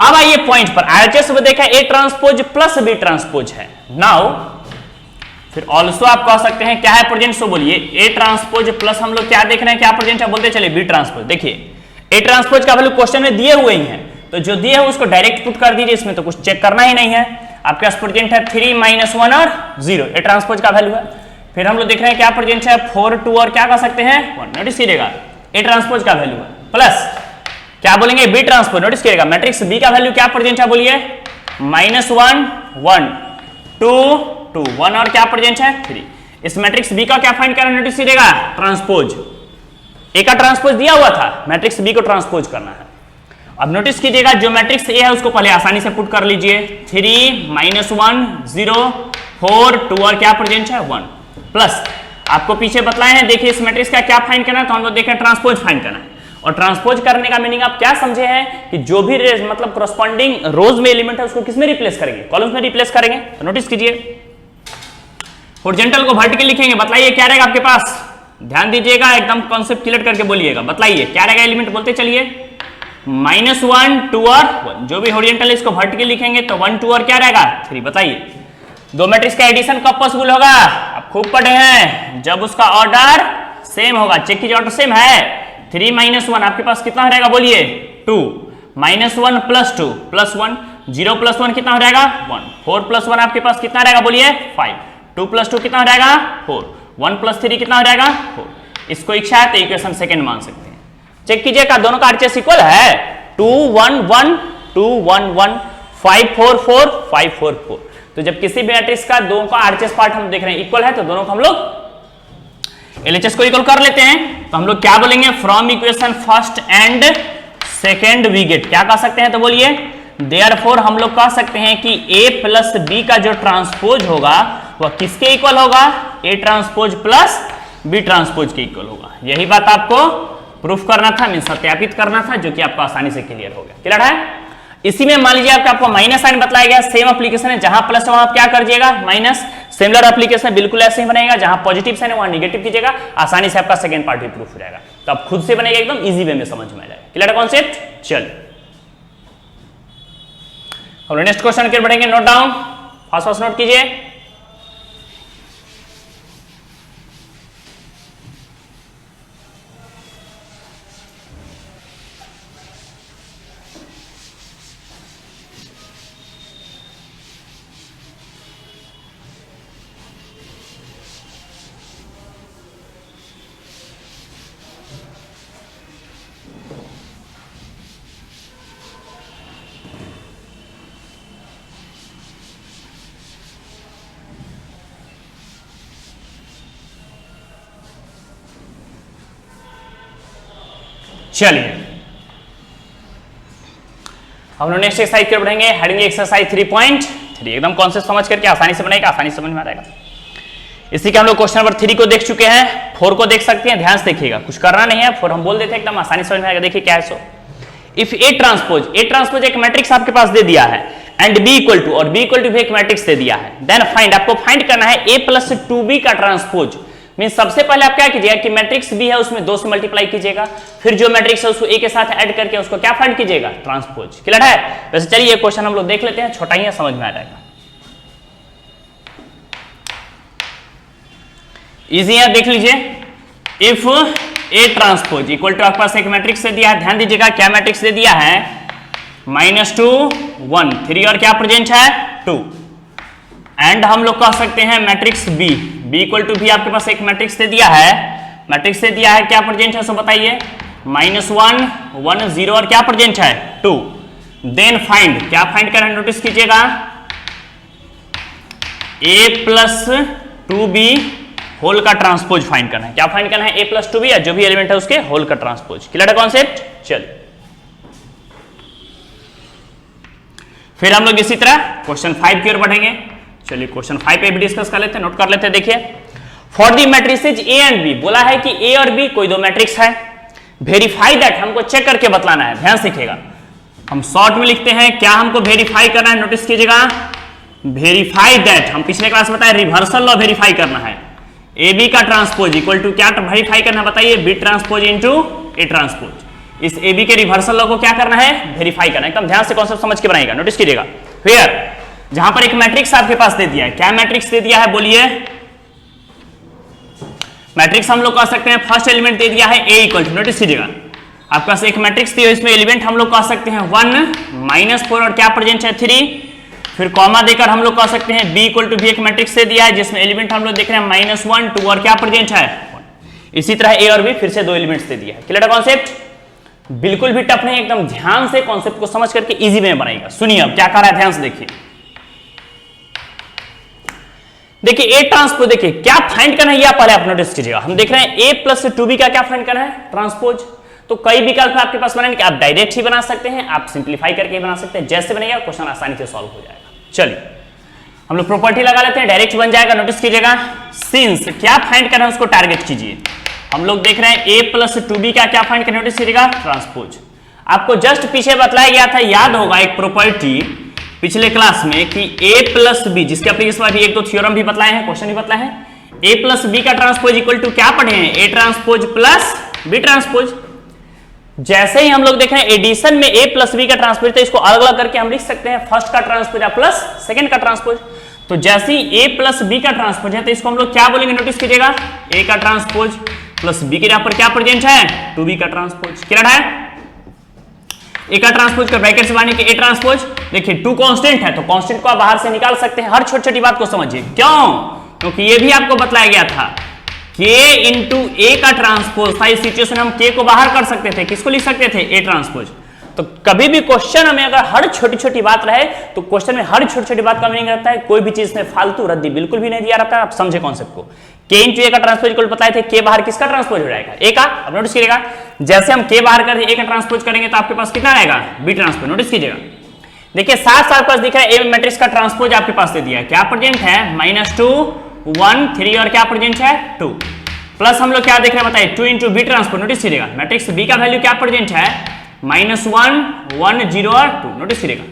अब आइए पॉइंट पर, RHS में देखा A transpose plus B transpose है। नाउ फिर ऑल्सो आप कह सकते हैं क्या है प्रेजेंट, सो बोलिए A ट्रांसपोज प्लस हम लोग क्या देख रहे हैं, क्या प्रेजेंट है, बोलते चलिए B ट्रांसपोज। देखिए A ट्रांसपोज का वैल्यू क्वेश्चन में दिए हुए ही है, तो जो दिए है उसको डायरेक्ट पुट कर दीजिए, इसमें तो कुछ चेक करना ही नहीं है। आपके पास प्रेजेंट है 3 - 1 और 0 A ट्रांसपोज का वैल्यू है। फिर हम लोग देख रहे हैं क्या प्रेजेंट है 4 2 और क्या कह सकते हैं 1। नोटिस कीजिएगा A ट्रांसपोज का वैल्यू है प्लस क्या बोलेंगे B ट्रांसपोज। नोटिस कीजिएगा मैट्रिक्स B का वैल्यू क्या प्रेजेंट है, बोलिए -1 1 2 2 1 और क्या प्रेजेंट है 3। इस मैट्रिक्स B का क्या फाइंड करना है, नोटिस कीजिएगा ट्रांसपोज। A का ट्रांसपोज दिया हुआ था, मैट्रिक्स B को ट्रांसपोज करना है। अब नोटिस कीजिएगा जो मैट्रिक्स A है उसको पहले आसानी से पुट कर लीजिए 3 -1 0 4 2 और क्या प्रेजेंट है 1 प्लस आपको पीछे बतलाए हैं। देखिए इस मैट्रिक्स का क्या फाइंड करना है, तो हम लोग देखें ट्रांसपोज फाइंड करना है। और ट्रांसपोज करने का मीनिंग आप क्या समझे हैं कि जो भी मतलब करस्पॉन्डिंग रोज में एलिमेंट है उसको किस में रिप्लेस करेंगे, कॉलम्स में रिप्लेस करेंगे। तो नोटिस कीजिए हॉरिजॉन्टल को वर्टिकल लिखेंगे, बताइए क्या रहेगा आपके पास, ध्यान दीजिएगा एकदम कॉन्सेप्ट क्लियर करके बोलिएगा। बताइए क्या रहेगा एलिमेंट, बोलते चलिए -1 2 और 1। जो भी हॉरिजॉन्टल इसको वर्टिकल लिखेंगे तो 1 2 और क्या रहेगा 3। बताइए दो मैट्रिक्स का एडिशन कब पॉसिबल होगा, आप खूब पढ़े हैं, जब उसका ऑर्डर सेम होगा। चेक कीजिए ऑर्डर सेम है। 3 - 1 आपके पास कितना रहेगा, बोलिए 2 -1 + 2 + 1 0 + 1 कितना हो जाएगा 1, 4 + 1 आपके पास कितना रहेगा बोलिए 5, 2 + 2 कितना हो जाएगा 4, 1 + 3 कितना हो जाएगा 4। इसको इच्छा है तो इक्वेशन सेकंड मान सकते हैं। चेक कीजिएगा दोनों का आरचेस इक्वल है 2 1 1 2 1 1 5 4 4 5 4 4। तो जब किसी भी मैट्रिक्स का दोनों का आरचेस पार्ट हम देख रहे हैं इक्वल है तो दोनों को हम लोग एलएचएस को इक्वल कर लेते हैं। तो हम लोग क्या बोलेंगे from equation first and second we get क्या कह सकते हैं तो बोलिए देयरफॉर हम लोग कह सकते हैं कि a + b का जो ट्रांसपोज होगा वह किसके इक्वल होगा a transpose plus b transpose के इक्वल होगा। यही बात आपको प्रूफ करना था, मीन सत्यापित करना था, जो कि आपको आसानी से क्लियर हो गया। क्लियर है? इसी में मान लीजिए आपको माइनस साइन बताया गया, सेम एप्लीकेशन है, जहां प्लस वहां आप क्या कर दीजिएगा माइनस, सिमिलर एप्लीकेशन बिल्कुल ऐसे ही बनेगा, जहां पॉजिटिव साइन है वहां नेगेटिव कीजिएगा, आसानी से आपका सेकंड पार्ट भी प्रूफ हो जाएगा। तो आप खुद से बनेगा एकदम इजी वे में समझ में आ जाएगा। क्लियर है कॉन्सेप्ट? चलिए हम नेक्स्ट क्वेश्चन की बढ़ेंगे, नोट डाउन, फास्ट नोट कीजिए। चलिए हम लोग नेक्स्ट एक्सरसाइज की ओर बढ़ेंगे, हेडिंग एक्सरसाइज 3.3 एकदम कॉन्सेप्ट समझ करके आसानी से बनेगा, आसानी से समझ में आ जाएगा। इसी के हम लोग क्वेश्चन नंबर 3 को देख चुके हैं, 4 को देख सकते हैं, ध्यान से देखिएगा, कुछ करना नहीं है, 4 हम बोल देते हैं एकदम आसानी से समझ में आएगा। देखिए क्या है सो, इफ ए ट्रांसपोज एक मैट्रिक्स आपके पास दे दिया है एंड बी इक्वल टू, और बी इक्वल टू भी एक मैट्रिक्स दे दिया है, देन फाइंड, आपको फाइंड करना है a + 2b का ट्रांसपोज। मीन सबसे पहले आप क्या कीजिएगा कि मैट्रिक्स बी है उसमें 2 से मल्टीप्लाई कीजिएगा, फिर जो मैट्रिक्स है उसको ए के साथ ऐड करके उसको क्या फाइंड कीजिएगा ट्रांसपोज। क्लियर है? वैसे चलिए ये क्वेश्चन हम लोग देख लेते हैं, छोटा ही है, समझ में आ जाएगा, इजी है, देख लीजिए। If A transpose equal to आपके पास एक मैट्रिक्स दे दिया है, ध्यान दीजिएगा क्या मैट्रिक्स दे दिया है -2 1 3 और क्या प्रेजेंट है 2, एंड हम लोग कह सकते हैं मैट्रिक्स बी इक्वल टू भी आपके पास एक मैट्रिक्स दे दिया है, मैट्रिक्स दे दिया है, क्या प्रेजेंट है सो बताइए -1 1 0 और क्या प्रेजेंट है 2। देन फाइंड, क्या फाइंड करना है नोटिस कीजिएगा, a + 2b होल का ट्रांसपोज फाइंड करना है। क्या फाइंड करना है a + 2b या जो भी एलिमेंट है उसके होल का ट्रांसपोज। क्लियर है कॉन्सेप्ट? चलिए फिर हम लोग इसी तरह क्वेश्चन 5 की ओर बढ़ेंगे। चलिए क्वेश्चन 5 पे भी डिस्कस कर लेते हैं, नोट कर लेते हैं। देखिए for the matrices A and B, बोला है कि ए और बी कोई दो मैट्रिक्स है, वेरीफाई दैट, हमको चेक करके बतलाना है। ध्यान सीखिएगा, हम शॉर्ट में लिखते हैं, क्या हमको वेरीफाई करना है, नोटिस कीजिएगा, वेरीफाई दैट, हम पिछले क्लास बताए रिवर्सल लॉ वेरीफाई करना है। ए बी का ट्रांसपोज इक्वल टू क्या वेरीफाई करना है बताइए, B transpose into A transpose. इस ए बी के रिवर्सल लॉ को क्या करना है, वेरीफाई करना है। एकदम ध्यान से कॉन्सेप्ट समझ के बनाएगा, नोटिस कीजिएगा। फिर जहां पर एक मैट्रिक्स आपके पास दे दिया है, क्या मैट्रिक्स दे दिया है बोलिए, मैट्रिक्स हम लोग कह सकते हैं फर्स्ट एलिमेंट दे दिया है a इक्वल टू, नोटिस कीजिएगा आपके पास एक मैट्रिक्स दी है, इसमें एलिमेंट हम लोग कह सकते हैं 1 -4 और क्या प्रेजेंट है 3, फिर कॉमा देकर हम लोग कह सकते हैं b इक्वल टू भी एक मैट्रिक्स दे दिया है जिसमें एलिमेंट हम लोग देख रहे हैं -1 2 और क्या प्रेजेंट है 1। इसी तरह a और b फिर से दो एलिमेंट्स दे दिया है। क्लियर है कॉन्सेप्ट? बिल्कुल भी टफ नहीं, एकदम ध्यान से कॉन्सेप्ट को समझ करके इजी में बनाएगा। सुनिए अब क्या कर रहा है, ध्यान से देखिए। देखिए ए ट्रांसपोज, देखिए क्या फाइंड करना है ये पहले आप नोटिस कीजिएगा। हम देख रहे हैं a + 2b का क्या फाइंड करना है ट्रांसपोज। तो कई विकल्प आपके पास बनेंगे, आप डायरेक्ट ही बना सकते हैं, आप सिंप्लीफाई करके बना सकते हैं, जैसे बनेगा क्वेश्चन आसानी से सॉल्व हो जाएगा। चलिए हम लोग प्रॉपर्टी लगा लेते हैं, डायरेक्ट बन जाएगा। नोटिस कीजिएगा, सिंस क्या फाइंड करना है उसको टारगेट कीजिए। हम लोग देख रहे हैं a + 2b का क्या फाइंड करना है, नोटिस कीजिएगा ट्रांसपोज। आपको जस्ट पीछे बताया गया था, याद होगा एक प्रॉपर्टी पिछले क्लास में कि a + b, जिसके एप्लीकेशन में भी एक दो थ्योरम भी बतलाए हैं, क्वेश्चन भी बतलाए हैं, a + b का ट्रांसपोज इक्वल टू क्या पढ़े हैं, a transpose plus b transpose. जैसे ही हम लोग देख रहे हैं एडिशन में a + b का ट्रांसपोज, तो इसको अलग अलग करके हम लिख सकते हैं फर्स्ट का ट्रांसपोज या प्लस सेकंड का ट्रांसपोज। तो जैसे ही a + b का ट्रांसपोज है तो इसको हम लोग क्या बोलेंगे, नोटिस कीजिएगा, a का ट्रांसपोज प्लस b के यहाँ पर क्या प्रेजेंट है 2b का ट्रांसपोज। क्लियर है? ए का ट्रांसपोज का ब्रैकेट से बाहर निकले ए ट्रांसपोज, देखिए टू कांस्टेंट है तो कांस्टेंट को आप बाहर से निकाल सकते हैं। हर छोटी छोटी बात को समझिए, क्यों? क्योंकि ये भी आपको बताया गया था k इंटू ए का ट्रांसपोज था। इस सिचुएशन में हम k को बाहर कर सकते थे, किसको लिख सकते थे? A transpose. तो कभी भी क्वेश्चन में अगर हर छोटी छोटी बात रहे तो क्वेश्चन में हर छोटी छोटी बात का मीनिंग रहता है, कोई भी चीज में फालतू रद्दी बिल्कुल भी नहीं दिया रहता है। आप समझे कॉन्सेप्ट को। k इंटू ए का ट्रांसपोज को बताए थे, k बाहर किसका ट्रांसपोज हो जाएगा? ए का। अब नोटिस कीजिएगा, जैसे हम k बाहर करके ए का ट्रांसपोज करेंगे तो आपके पास कितना रहेगा? B transpose. नोटिस कीजिएगा, देखिए साथ साथ पास दिख रहा है ए मैट्रिक्स का ट्रांसपोज आपके पास दे दिया है। क्या प्रेजेंट है? -2 1 3 और क्या प्रेजेंट है? 2 प्लस हम लोग क्या देख रहे हैं बताइए? 2 इंटू बी ट्रांसपोज। नोटिस कीजिएगा, मैट्रिक्स बी का वैल्यू क्या प्रेजेंट है? -1 1 0 और 2। नोटिस कीजिएगा,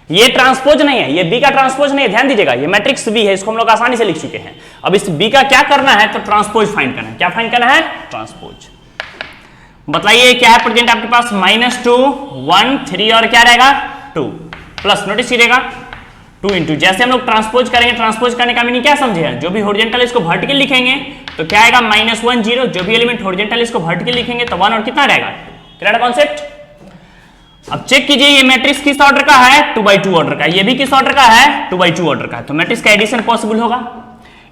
ये ट्रांसपोज नहीं है, ये बी का ट्रांसपोज नहीं है, ध्यान दीजिएगा, ये मैट्रिक्स बी है, इसको हम लोग आसानी से लिख चुके हैं। अब इस बी का क्या करना है? तो ट्रांसपोज फाइंड करना है। क्या फाइंड करना है? ट्रांसपोज। बताइए क्या है प्रेजेंट आपके पास? -2 1 3 और क्या रहेगा? 2 प्लस। नोटिस कीजिएगा 2 इंटू, जैसे हम लोग ट्रांसपोज करेंगे, ट्रांसपोज करने का मीनिंग क्या समझे हैं? जो भी हॉरिजॉन्टल इसको वर्टिकल लिखेंगे तो क्या आएगा? -1 0। जो भी एलिमेंट हॉरिजॉन्टल इसको वर्टिकल लिखेंगे तो 1 और कितना रहेगा? Clear concept? अब चेक कीजिए, ये मैट्रिक्स किस ऑर्डर का है? 2x2 ऑर्डर का। ये भी किस ऑर्डर का है? 2x2 ऑर्डर का। तो मैट्रिक्स का एडिशन पॉसिबल होगा।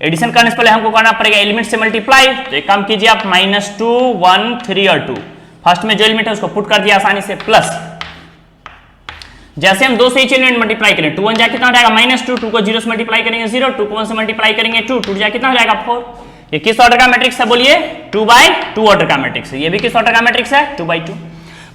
एडिशन करने से पहले हमको करना पड़ेगा एलिमेंट से मल्टीप्लाई। तो एक काम कीजिए आप, -2 1 3 और 2, फर्स्ट में जो एलिमेंट है उसको पुट कर दिया आसानी से, प्लस जैसे हम 2 से each एलिमेंट मल्टीप्लाई करें, 2 1 जा कितना हो जाएगा? -2, 2 को 0 से मल्टीप्लाई करेंगे 0, 2 को 1 से मल्टीप्लाई करेंगे 2, 2 जा कितना हो जाएगा? 4। ये किस ऑर्डर का मैट्रिक्स है? बोलिए 2x2 ऑर्डर का मैट्रिक्स है। ये भी किस ऑर्डर का मैट्रिक्स है? 2x2।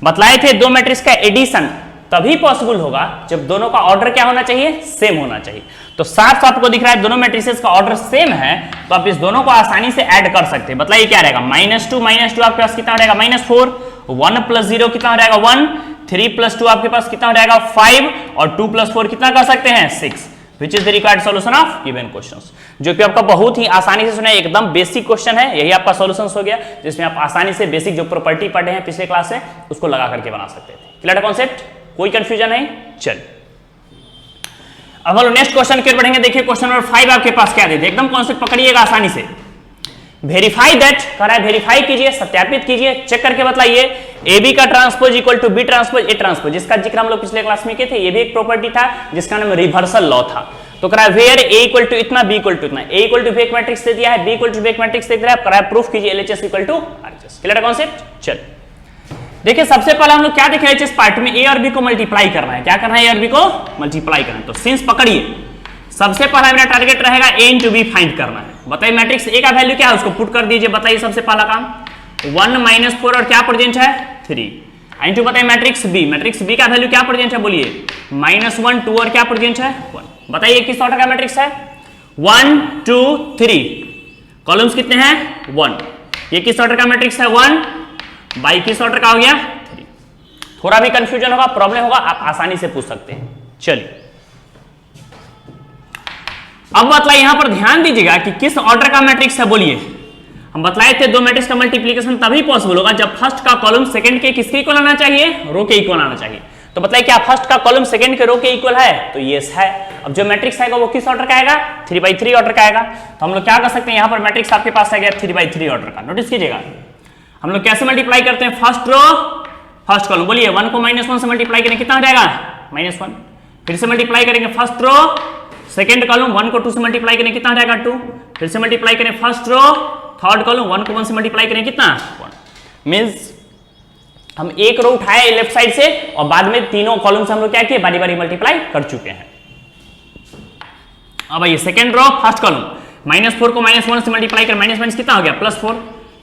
बतलाए थे दो मैट्रिक्स का एडिशन तभी पॉसिबल होगा जब दोनों का ऑर्डर क्या होना चाहिए? सेम होना चाहिए। तो साफ आपको दिख रहा है दोनों मैट्रिसेस का ऑर्डर सेम है, तो आप इस दोनों को आसानी से ऐड कर सकते हैं। बताइए क्या रहेगा? -2 आपके पास कितना रहेगा? -4, 1 + 0 कितना रहेगा? 1, 3 + 2 आपके पास कितना रहेगा? 5 और 2 + 4 कितना कर सकते हैं? 6, which is the required solution of given questions, जो कि आपका बहुत ही आसानी से सुना, एकदम बेसिक क्वेश्चन है। यही आपका सॉल्यूशन हो गया, जिसमें आप आसानी से बेसिक जो प्रॉपर्टी पढ़े हैं पिछले क्लास से उसको लगा करके बना सकते थे। Clear concept? कोई कंफ्यूजन नहीं? चल अब हम लोग नेक्स्ट क्वेश्चन की ओर बढ़ेंगे। देखिए क्वेश्चन नंबर 5 आपके पास क्या देते हैं, एकदम कॉन्सेप्ट पकड़िएगा आसानी से। वेरीफाई दैट कह रहा है, वेरीफाई कीजिए, सत्यापित कीजिए, चेक करके बताइए ए बी का transpose equal to B transpose A transpose, जिसका जिक्र हम लोग पिछले क्लास में किए थे। ये भी एक प्रॉपर्टी था जिसका नाम रिवर्सल लॉ था। तो कह रहा है वेयर ए इक्वल टू इतना, बी इक्वल टू इतना, ए इक्वल टू एक मैट्रिक्स दे दिया है, बी इक्वल टू एक मैट्रिक्स दे दिया है, कह रहा है प्रूफ कीजिए LHS equal to RHS. Clear concept? चल देखिए सबसे पहले हम लोग क्या देख रहे हैं, इस पार्ट में ए और बी को मल्टीप्लाई करना है। क्या करना है? ए और बी को मल्टीप्लाई करना है। तो सिंस पकड़िए, सबसे पहला मेरा टारगेट रहेगा ए इंटू बी फाइंड करना है। बताइए मैट्रिक्स ए का वैल्यू क्या है, उसको पुट कर दीजिए। बताइए सबसे पहला काम, 1 - 4 और क्या प्रेजेंट है? 3 इंटू बताइए मैट्रिक्स बी का वैल्यू क्या प्रेजेंट है? बोलिए -1 2 और क्या प्रेजेंट है? 1। बताइए किस ऑर्डर का मैट्रिक्स है? 1 2 3, कॉलम्स कितने हैं? 1। ये किस ऑर्डर का मैट्रिक्स है? 1 बाई किस ऑर्डर का हो गया? 3। थोड़ा भी कंफ्यूजन होगा, प्रॉब्लम होगा, आप आसानी से पूछ सकते हैं। चलिए अब बतलाइए, यहां पर ध्यान दीजिएगा कि किस ऑर्डर का मैट्रिक्स है। बोलिए हम बतलाए थे दो मैट्रिक्स का मल्टीप्लीकेशन तभी पॉसिबल होगा जब फर्स्ट का कॉलम सेकंड के किसके इक्वल आना चाहिए? रो के इक्वल आना चाहिए। तो बताइए क्या फर्स्ट का कॉलम सेकंड के रो के इक्वल है? तो यस है। अब जो मैट्रिक्स आएगा वो किस ऑर्डर का आएगा? 3/3 ऑर्डर का आएगा। तो हम लोग क्या कर सकते हैं, यहां पर मैट्रिक्स आपके पास आ गया 3/3 ऑर्डर का। नोटिस कीजिएगा हम लोग कैसे मल्टीप्लाई करते हैं, फर्स्ट रो फर्स्ट कॉलम। बोलिए 1 को -1 से मल्टीप्लाई करेंगे कितना हो जाएगा? -1। फिर से मल्टीप्लाई करेंगे फर्स्ट रो सेकंड कॉलम, 1 को 2 से मल्टीप्लाई करेंगे कितना हो जाएगा? 2। फिर से मल्टीप्लाई करें फर्स्ट रो थर्ड कॉलम, 1 को 1 से मल्टीप्लाई करें कितना? 1। मींस हम एक रो उठाए लेफ्ट साइड से और बाद में तीनों कॉलम से हम लोग क्या किए, बारी बारी मल्टीप्लाई कर चुके हैं। अब ये सेकंड रो फर्स्ट कॉलम, -4 को -1 से मल्टीप्लाई करें, माइनस कितना हो गया? +4।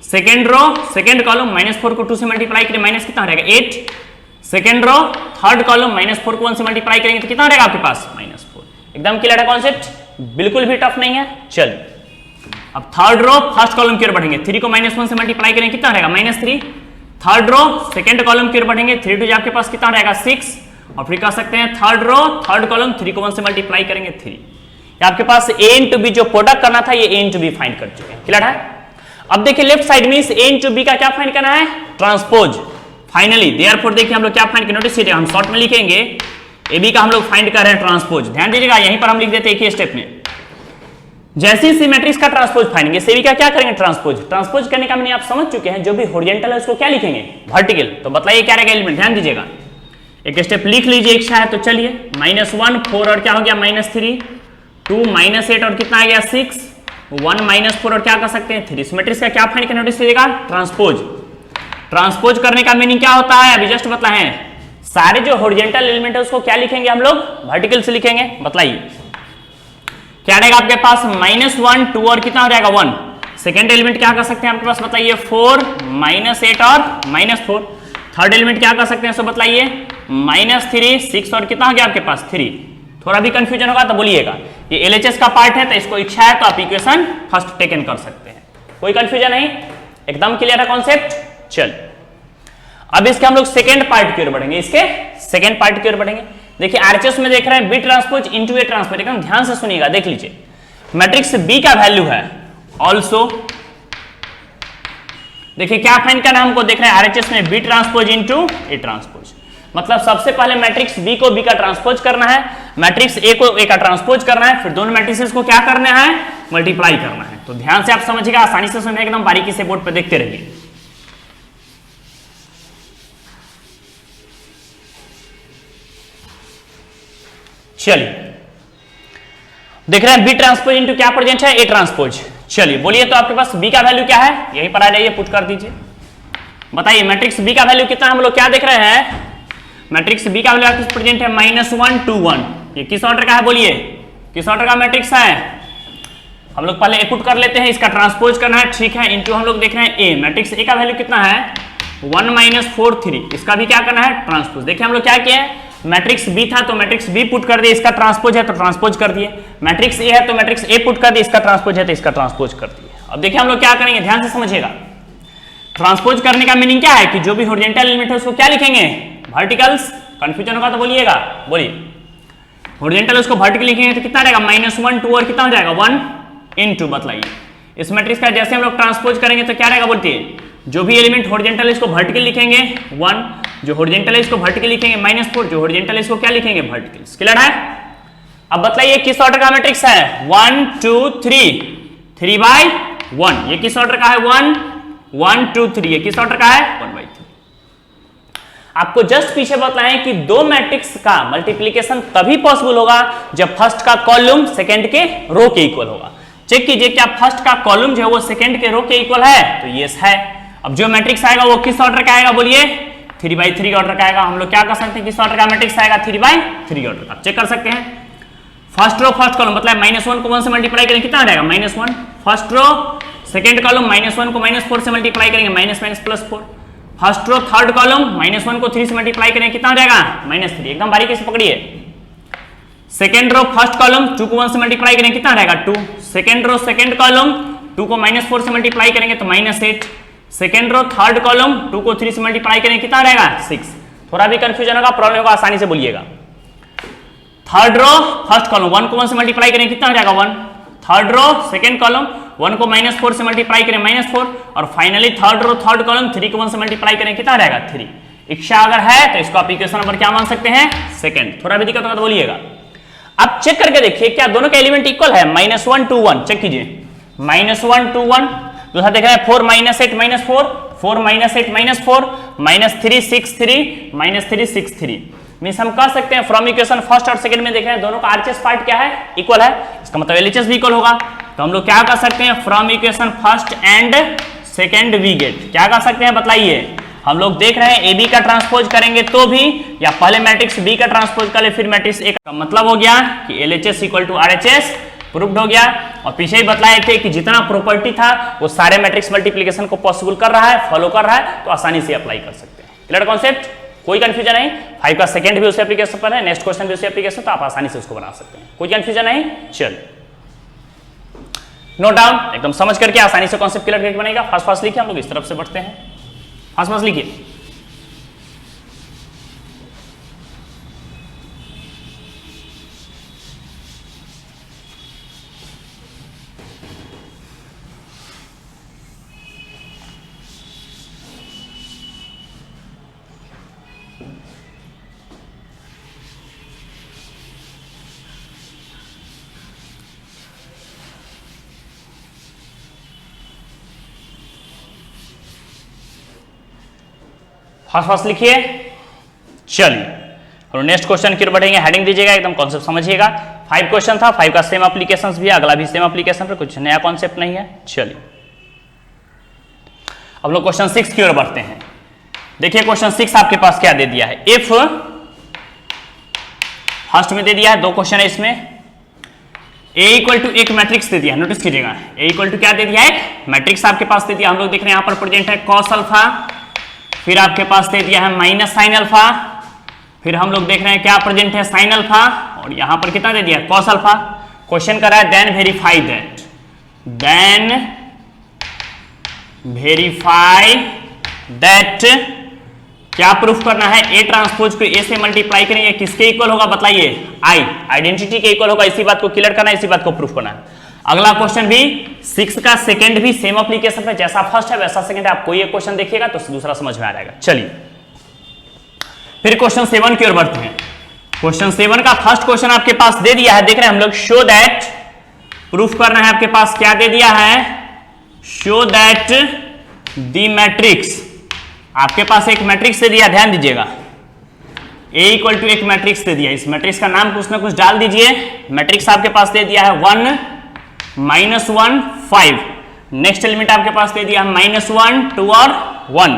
सेकंड रो सेकंड कॉलम, -4 को 2 से मल्टीप्लाई करें, माइनस कितना हो जाएगा? 8। सेकंड रो थर्ड कॉलम, -4 को 1 से मल्टीप्लाई करेंगे तो कितना रहेगा आपके पास? -4। एकदम क्लियर है कॉन्सेप्ट, बिल्कुल भी टफ नहीं है। चल अब थर्ड रो फर्स्ट कॉलम की ओर बढ़ेंगे, 3 को -1 से मल्टीप्लाई करेंगे कितना रहेगा? -3। थर्ड रो सेकंड कॉलम की ओर बढ़ेंगे, 3 2 आपके पास कितना रहेगा? 6। और फिर कह सकते हैं थर्ड रो थर्ड कॉलम, 3 को 1 से मल्टीप्लाई करेंगे 3। आपके पास a इंटू बी जो प्रोडक्ट करना था ये a इंटू बी फाइंड कर चुके हैं। क्लियर है? अब देखिए लेफ्ट साइड में इस a इंटू बी का क्या फाइंड करना है? ट्रांसपोज। फाइनली देयरफॉर देखिए हम लोग क्या फाइंड करें, नोटिस कीजिए हम शॉर्ट में लिखेंगे ए बी का हम लोग फाइंड कर रहे हैं ट्रांसपोज। ध्यान दीजिएगा यहीं पर हम लिख देते हैं एक ही स्टेप में। जैसे ही मैट्रिक्स का ट्रांसपोज फाइंडेंगे, सेवी का क्या करेंगे? ट्रांसपोज। ट्रांसपोज करने का मैंने आप समझ चुके हैं, जो भी हॉरिजॉन्टल है उसको क्या लिखेंगे? वर्टिकल। तो बताइए क्या रहेगा एलिमेंट, ध्यान दीजिएगा एक स्टेप लिख लीजिए इच्छा है तो। चलिए -1 4 और क्या हो गया -3 2 -8 और कितना आ गया 6 1 -4 और क्या कर सकते हैं 3। इस मैट्रिक्स का क्या फाइंड करना नोटिस कीजिएगा ट्रांसपोज। ट्रांसपोज करने का मीनिंग क्या होता है अभी जस्ट बताएं। सारे जो हॉरिजॉन्टल एलिमेंट है उसको क्या लिखेंगे हम लोग वर्टिकल से लिखेंगे। बताइए क्या रहेगा आपके पास -1 2 और कितना हो जाएगा 1। सेकेंड एलिमेंट क्या कर सकते हैं आपके पास बताइए 4 -8 और -4। थर्ड एलिमेंट क्या कर सकते हैं सो बताइए -3 6 और कितना हो गया आपके पास 3। थोड़ा भी कंफ्यूजन होगा तो बोलिएगा। ये एलएचएस का पार्ट है तो इसको इच्छा है तो आप इक्वेशन फर्स्ट टेकन कर सकते हैं। कोई कंफ्यूजन नहीं, एकदम क्लियर है कॉन्सेप्ट। चल अब इसके हम लोग सेकेंड पार्ट की ओर बढ़ेंगे। इसके सेकेंड पार्ट की ओर बढ़ेंगे। देखिए आरएचएस में देख रहे हैं B transpose into A transpose. एकदम ध्यान से सुनिएगा, देख लीजिए मैट्रिक्स बी का वैल्यू है ऑल्सो। देखिए क्या फाइंड करना हमको देख रहे हैं आरएचएस में B transpose into A transpose. मतलब सबसे पहले मैट्रिक्स बी को बी का ट्रांसपोज करना है, मैट्रिक्स ए को ए का ट्रांसपोज करना है, फिर दोनों मैट्रिक्स को क्या करना है मल्टीप्लाई करना है। तो ध्यान से आप समझिएगा, आसानी से समझिए, एकदम बारीकी से बोर्ड पे देखते रहिए। चलिए देख रहे हैं बी ट्रांसपोज इनटू क्या प्रेजेंट है ए ट्रांसपोज। चलिए बोलिए तो आपके पास बी का वैल्यू क्या है यहीं पर आ जाइए पुट कर दीजिए। बताइए मैट्रिक्स बी का वैल्यू कितना हम लोग क्या देख रहे हैं मैट्रिक्स बी का वैल्यू आपके प्रेजेंट है -1 2 1। ये किस ऑर्डर का है बोलिए किस ऑर्डर का मैट्रिक्स है। हम लोग पहले ए पुट कर लेते हैं, इसका ट्रांसपोज करना है ठीक है इनटू हम लोग देख रहे हैं ए। मैट्रिक्स ए का वैल्यू कितना है 1 4 3। इसका भी क्या करना है ट्रांसपोज। देखिए हम लोग क्या किए मैट्रिक्स बी था तो मैट्रिक्स बी पुट कर दिए, इसका ट्रांसपोज है तो ट्रांसपोज कर दिए। मैट्रिक्स ए है तो मैट्रिक्स ए पुट कर दिए, इसका ट्रांसपोज है तो इसका ट्रांसपोज कर दिए। अब देखिए हम लोग क्या करेंगे, ध्यान से समझिएगा। ट्रांसपोज करने का मीनिंग क्या है कि जो भी हॉरिजॉन्टल एलिमेंट है उसको क्या लिखेंगे वर्टिकल्स। कंफ्यूजन होगा तो बोलिएगा, बोलिए हॉरिजॉन्टल उसको वर्टिकल लिखेंगे तो कितना रहेगा -1 2 और कितना हो जाएगा 1 इनटू। बताइए इस मैट्रिक्स का जैसे हम लोग ट्रांसपोज करेंगे तो क्या रहेगा बोलते हैं जो भी एलिमेंट हॉरिजॉन्टल है इसको वर्टिकल लिखेंगे 1, जो हॉरिजॉन्टल है इसको वर्टिकल लिखेंगे -4, जो हॉरिजॉन्टल है इसको क्या लिखेंगे वर्टिकल। क्लियर है। अब बताइए किस ऑर्डर का मैट्रिक्स है 1 2 3 3/1। ये किस ऑर्डर का है 1 1 2 3। ये किस ऑर्डर का है 1/3। आपको जस्ट पीछे बताएं कि दो मैट्रिक्स का मल्टीप्लीकेशन तभी पॉसिबल होगा जब फर्स्ट का कॉलम सेकंड के रो के इक्वल होगा। चेक कीजिए क्या फर्स्ट का कॉलम जो है वो सेकंड के रो के इक्वल है तो यस है। अब जो मैट्रिक्स आएगा वो किस ऑर्डर का आएगा बोलिए 3/3 ऑर्डर का आएगा। हम लोग क्या कर सकते हैं किस ऑर्डर का मैट्रिक्स आएगा 3/3 ऑर्डर का। चेक कर सकते हैं फर्स्ट रो फर्स्ट कॉलम मतलब -1 को 1 से मल्टीप्लाई करेंगे कितना आ जाएगा -1। फर्स्ट रो सेकंड कॉलम -1 को -4 से मल्टीप्लाई करेंगे -4। फर्स्ट रो थर्ड कॉलम -1 को 3 से मल्टीप्लाई करेंगे कितना हो जाएगा -3। एकदम बारीकी से पकड़िए। सेकंड रो फर्स्ट कॉलम 2 को 1 से मल्टीप्लाई करेंगे कितना रहेगा 2। सेकंड रो सेकंड कॉलम 2 को -4 से मल्टीप्लाई करेंगे तो -8। सेकंड रो थर्ड कॉलम 2 को 3 से मल्टीप्लाई करेंगे कितना रहेगा 6। थोड़ा भी कंफ्यूजन होगा प्रॉब्लम होगा आसानी से बोलिएगा। थर्ड रो फर्स्ट कॉलम 1 को 1 से मल्टीप्लाई करेंगे कितना हो जाएगा 1। थर्ड रो सेकंड कॉलम 1 को -4 से मल्टीप्लाई करें -4 और finally third row third column 3 को 1 से मल्टीप्लाई करें कितना रहेगा 3। इच्छा अगर है तो इसको आप इक्वेशन नंबर क्या मान सकते हैं सेकंड। थोड़ा भी दिक्कत होगा तो बोलिएगा। अब चेक करके देखिए क्या दोनों का एलिमेंट इक्वल है -1 2 1। चेक कीजिए -1 2 1। दूसरा देख रहे हैं 4 -8 -4 4 -8 -4 -3 6 3 -3 6 3। मींस हम कह सकते हैं फ्रॉम इक्वेशन फर्स्ट और सेकंड में देख रहे हैं दोनों का आरएचएस पार्ट क्या है इक्वल है। इसका मतलब एलएचएस भी इक्वल होगा। तो हम लोग क्या कर सकते हैं from equation first and second we get क्या कर सकते हैं बताइए। हम लोग देख रहे हैं ए बी का ट्रांसपोज करेंगे तो भी या पहले मैट्रिक्स बी का ट्रांसपोज कर ले फिर मैट्रिक्स ए का मतलब हो गया कि LHS equal to RHS proved हो गया। और पीछे ही बताए थे कि जितना प्रॉपर्टी था वो सारे मैट्रिक्स मल्टीप्लिकेशन को पॉसिबल कर रहा है फॉलो कर रहा है तो आसानी से अप्लाई कर सकते हैं। क्लियर कॉन्सेप्ट, कोई कंफ्यूजन नहीं। 5 का सेकंड भी उसी एप्लीकेशन पर है, नेक्स्ट क्वेश्चन भी उसी एप्लीकेशन तो आप आसानी से उसको बना सकते हैं। कोई कंफ्यूजन नहीं। चल नोट डाउन एकदम समझ करके आसानी से कॉन्सेप्ट क्लियर करके बनेगा। फास्ट फास्ट लिखिए, हम लोग इस तरफ से बढ़ते हैं। फास्ट फास्ट लिखिए। फास्ट फास्ट लिखिए। चलिए और नेक्स्ट क्वेश्चन की ओर बढ़ेंगे, हेडिंग दीजिएगा, एकदम कॉन्सेप्ट समझिएगा। 5 क्वेश्चन था, 5 का सेम एप्लीकेशंस भी है, अगला भी सेम एप्लीकेशन पर, कुछ नया कॉन्सेप्ट नहीं है। चलिए अब लोग क्वेश्चन 6 की ओर बढ़ते हैं। देखिए क्वेश्चन 6 आपके पास क्या दे दिया है, इफ फर्स्ट में दे दिया है, 2 क्वेश्चन है इसमें। A इक्वल टू एक मैट्रिक्स दे दिया है, नोटिस कीजिएगा, A इक्वल टू क्या दे दिया है, मैट्रिक्स आपके पास दे दिया। हम लोग देख रहे हैं यहाँ पर प्रेजेंट है कॉस अल्फा, फिर आपके पास दे दिया है माइनस साइन अल्फा, फिर हम लोग देख रहे हैं क्या प्रेजेंट है साइन अल्फा, और यहां पर कितना दे दिया कॉस अल्फा। क्वेश्चन कर रहा है then verify that, then verify that, क्या प्रूफ करना है, ए ट्रांसपोज को ए से मल्टीप्लाई करेंगे, किसके इक्वल होगा बताइए, आई, आइडेंटिटी के इक्वल होगा। इसी बात को क्लियर करना है, इसी बात को प्रूफ करना है। अगला क्वेश्चन भी 6 का सेकंड भी सेम एप्लीकेशन पे, जैसा फर्स्ट है वैसा सेकंड है। आप कोई एक क्वेश्चन देखिएगा तो दूसरा समझ में आ जाएगा। चलिए फिर क्वेश्चन 7 की ओर बढ़ते हैं। क्वेश्चन 7 का फर्स्ट क्वेश्चन आपके पास दे दिया है, देख रहे हैं हम लोग, शो दैट, प्रूफ करना है आपके पास क्या दे दिया है, शो दैट द मैट्रिक्स, आपके पास एक मैट्रिक्स दे दिया, ध्यान दीजिएगा, A इक्वल टू एक मैट्रिक्स दे दिया। इस मैट्रिक्स का नाम कुछ ना कुछ डाल दीजिए। मैट्रिक्स आपके पास दे दिया है 1 -1 5, नेक्स्ट एलिमेंट आपके पास दे दिया -1 2 और 1,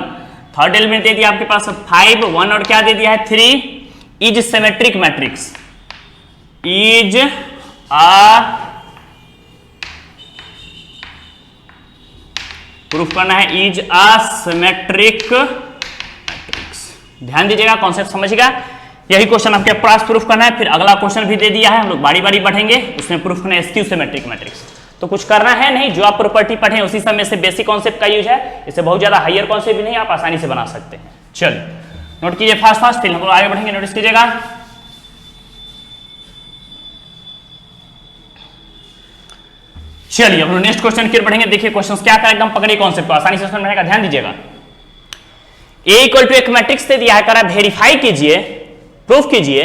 थर्ड एलिमेंट दे दिया आपके पास 5 1 और क्या दे दिया है 3, is symmetric matrix, is a, proof करना है इज अ सिमेट्रिक मैट्रिक्स। ध्यान दीजिएगा, कॉन्सेप्ट समझिएगा, यही क्वेश्चन आपके पास प्रूफ करना है। फिर अगला क्वेश्चन भी दे दिया है, हम लोग बारी बारी बढ़ेंगे, उसमें प्रूफ करना है स्क्यू सिमेट्रिक मैट्रिक्स। तो कुछ करना है नहीं, जो आप प्रॉपर्टी पढ़े उसी समय से बेसिक कॉन्सेप्ट का यूज है, इससे बहुत ज्यादा हायर कॉन्सेप्ट भी नहीं, आप आसानी से बना सकते हैं। चलिए नोट कीजिए फास्ट फास्ट, फिर हम लोग आगे बढ़ेंगे, नोटिस कीजिएगा। चलिए हम लोग नेक्स्ट क्वेश्चन की ओर बढ़ेंगे। देखिए क्वेश्चन क्या था, एकदम पकड़िए कॉन्सेप्ट को, आसानी से समझ में आएगा, ध्यान दीजिएगा। A इक्वल टू एक मैट्रिक्स दे दिया है, करा वेरीफाई कीजिए, प्रूफ कीजिए,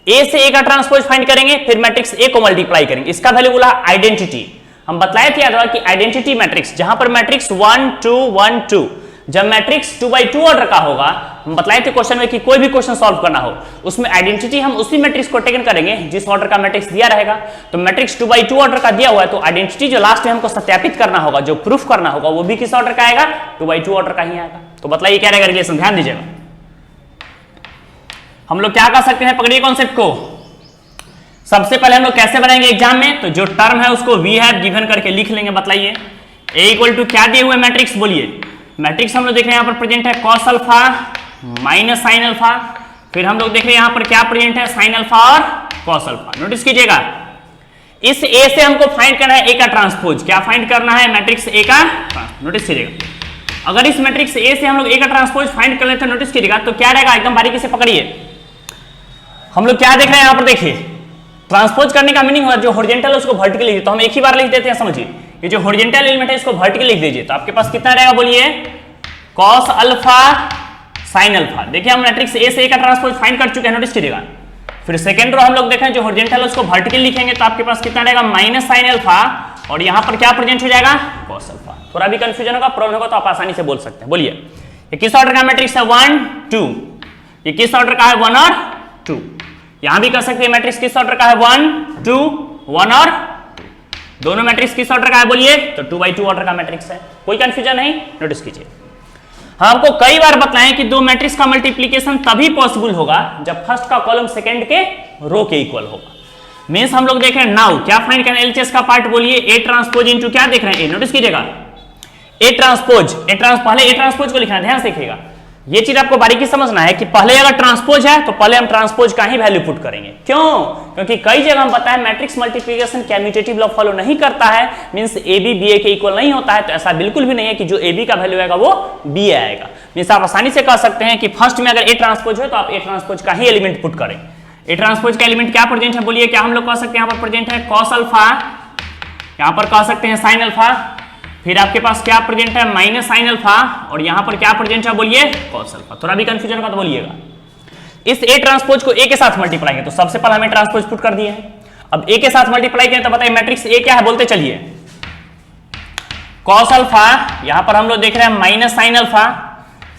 A से A का ट्रांसपोज फाइंड करेंगे, फिर मैट्रिक्स A को मल्टीप्लाई करेंगे। इसका वैल्यू बोला आइडेंटिटी, हम बताए थे याद कि आइडेंटिटी मैट्रिक्स, जहां पर मैट्रिक्स 1 2 1 2, जब मैट्रिक्स 2x2 ऑर्डर का होगा, हम बताए थे क्वेश्चन में कि कोई भी क्वेश्चन सॉल्व करना हो उसमें आइडेंटिटी हम उसी मैट्रिक्स को टेकन करेंगे जिस ऑर्डर का मैट्रिक्स दिया रहेगा। तो मैट्रिक्स 2x2 ऑर्डर का दिया हुआ है, तो आइडेंटिटी जो लास्ट में हमको सत्यापित करना होगा, जो प्रूफ करना होगा, वो भी किस ऑर्डर का आएगा, 2x2 ऑर्डर का ही आएगा। तो बताइए क्या रहेगा रिलेशन, ध्यान दीजिएगा। हम लोग क्या कर सकते हैं, पकड़िए कॉन्सेप्ट को। सबसे पहले हम लोग कैसे बनाएंगे एग्जाम में, तो जो टर्म है उसको वी हैव गिवन करके लिख लेंगे। बताइए A इक्वल टू क्या दिए हुए मैट्रिक्स, बोलिए। मैट्रिक्स हम लोग देख रहे हैं यहाँ पर प्रेजेंट है cos alpha minus sine alpha, फिर हम लोग देख रहे हैं यहाँ पर क्या प्रेजेंट है साइन अल्फा और कॉस अल्फा। नोटिस कीजिएगा, इस A से हमको फाइंड करना है A का ट्रांसपोज, क्या फाइंड करना है, मैट्रिक्स A का। नोटिस कीजिएगा, अगर इस मैट्रिक्स A से हम लोग A का ट्रांसपोज फाइंड कर लेते हैं, नोटिस कीजिएगा तो क्या रहेगा, एकदम बारीकी से पकड़िए। हम लोग क्या देख रहे हैं यहाँ पर, देखिए ट्रांसपोज करने का मीनिंग होगा जो हॉरिजॉन्टल है उसको वर्टिकल लिख, तो हम एक ही बार लिख देते हैं। समझिए, ये जो हॉरिजॉन्टल एलिमेंट है इसको वर्टिकल लिख दीजिए, तो आपके पास कितना रहेगा, बोलिए कॉस अल्फा साइन अल्फा। देखिए हम मैट्रिक्स A से A का ट्रांसपोज फाइंड कर चुके हैं, नोटिस कीजिएगा। फिर सेकंड रो हम लोग देखें जो हॉरिजॉन्टल है उसको वर्टिकल लिखेंगे, तो आपके पास कितना रहेगा, माइनस साइन अल्फा, और यहां पर क्या प्रेजेंट हो जाएगा, कॉस अल्फा। थोड़ा भी कंफ्यूजन होगा, प्रॉब्लम होगा तो आप आसानी से बोल सकते हैं। बोलिए ये किस ऑर्डर का मैट्रिक्स है, 1 2, ये किस ऑर्डर का है, 1 और 2। यहां भी कर सकते हैं मैट्रिक्स किस ऑर्डर का है, 1 2 1 और 2, दोनों मैट्रिक्स किस ऑर्डर का है, बोलिए तो 2x2 ऑर्डर का मैट्रिक्स है। कोई कंफ्यूजन नहीं, नोटिस कीजिए। हम आपको कई बार बताएं कि दो मैट्रिक्स का मल्टीप्लीकेशन तभी पॉसिबल होगा जब फर्स्ट का कॉलम सेकंड के रो के इक्वल होगा। मींस हम लोग देख रहे हैं नाउ क्या फाइंड करना है, एलएचएस का पार्ट, बोलिए A ट्रांसपोज इनटू क्या देख रहे हैं, A। नोटिस कीजिएगा A ट्रांसपोज, पहले A ट्रांसपोज को लिखना है, ध्यान से देखिएगा। ये चीज आपको बारीकी समझना है कि पहले अगर ट्रांसपोज है तो पहले हम ट्रांसपोज का ही वैल्यू पुट करेंगे। क्यों? क्योंकि कई जगह हम बताएं matrix multiplication commutative law follow नहीं करता है, मींस ए बी बी ए के इक्वल नहीं होता है। तो ऐसा बिल्कुल भी नहीं है कि जो ए बी का वैल्यू आएगा वो बी आएगा। मींस आप आसानी से कह सकते हैं कि फर्स्ट में अगर ए ट्रांसपोज है तो आप ए ट्रांसपोज का ही एलिमेंट पुट करें। ए ट्रांसपोज का एलिमेंट क्या प्रेजेंट है, बोलिए क्या हम लोग कह सकते हैं, यहाँ पर प्रेजेंट है कॉस अल्फा, यहाँ पर कह सकते हैं साइन अल्फा, फिर आपके पास क्या प्रेजेंट है माइनस साइन अल्फा, और यहां पर क्या प्रेजेंट है, बोलिए कॉस अल्फा। थोड़ा भी कंफ्यूजन होगा तो बोलिएगा। इस ए ट्रांसपोज को ए के साथ मल्टीप्लाई करें, तो सबसे पहले हमें ट्रांसपोज पुट कर दिए हैं। अब ए के साथ मल्टीप्लाई करें तो बताइए मैट्रिक्स ए क्या है, बोलते चलिए कॉस अल्फा, यहां पर हम लोग देख रहे हैं माइनस साइन अल्फा,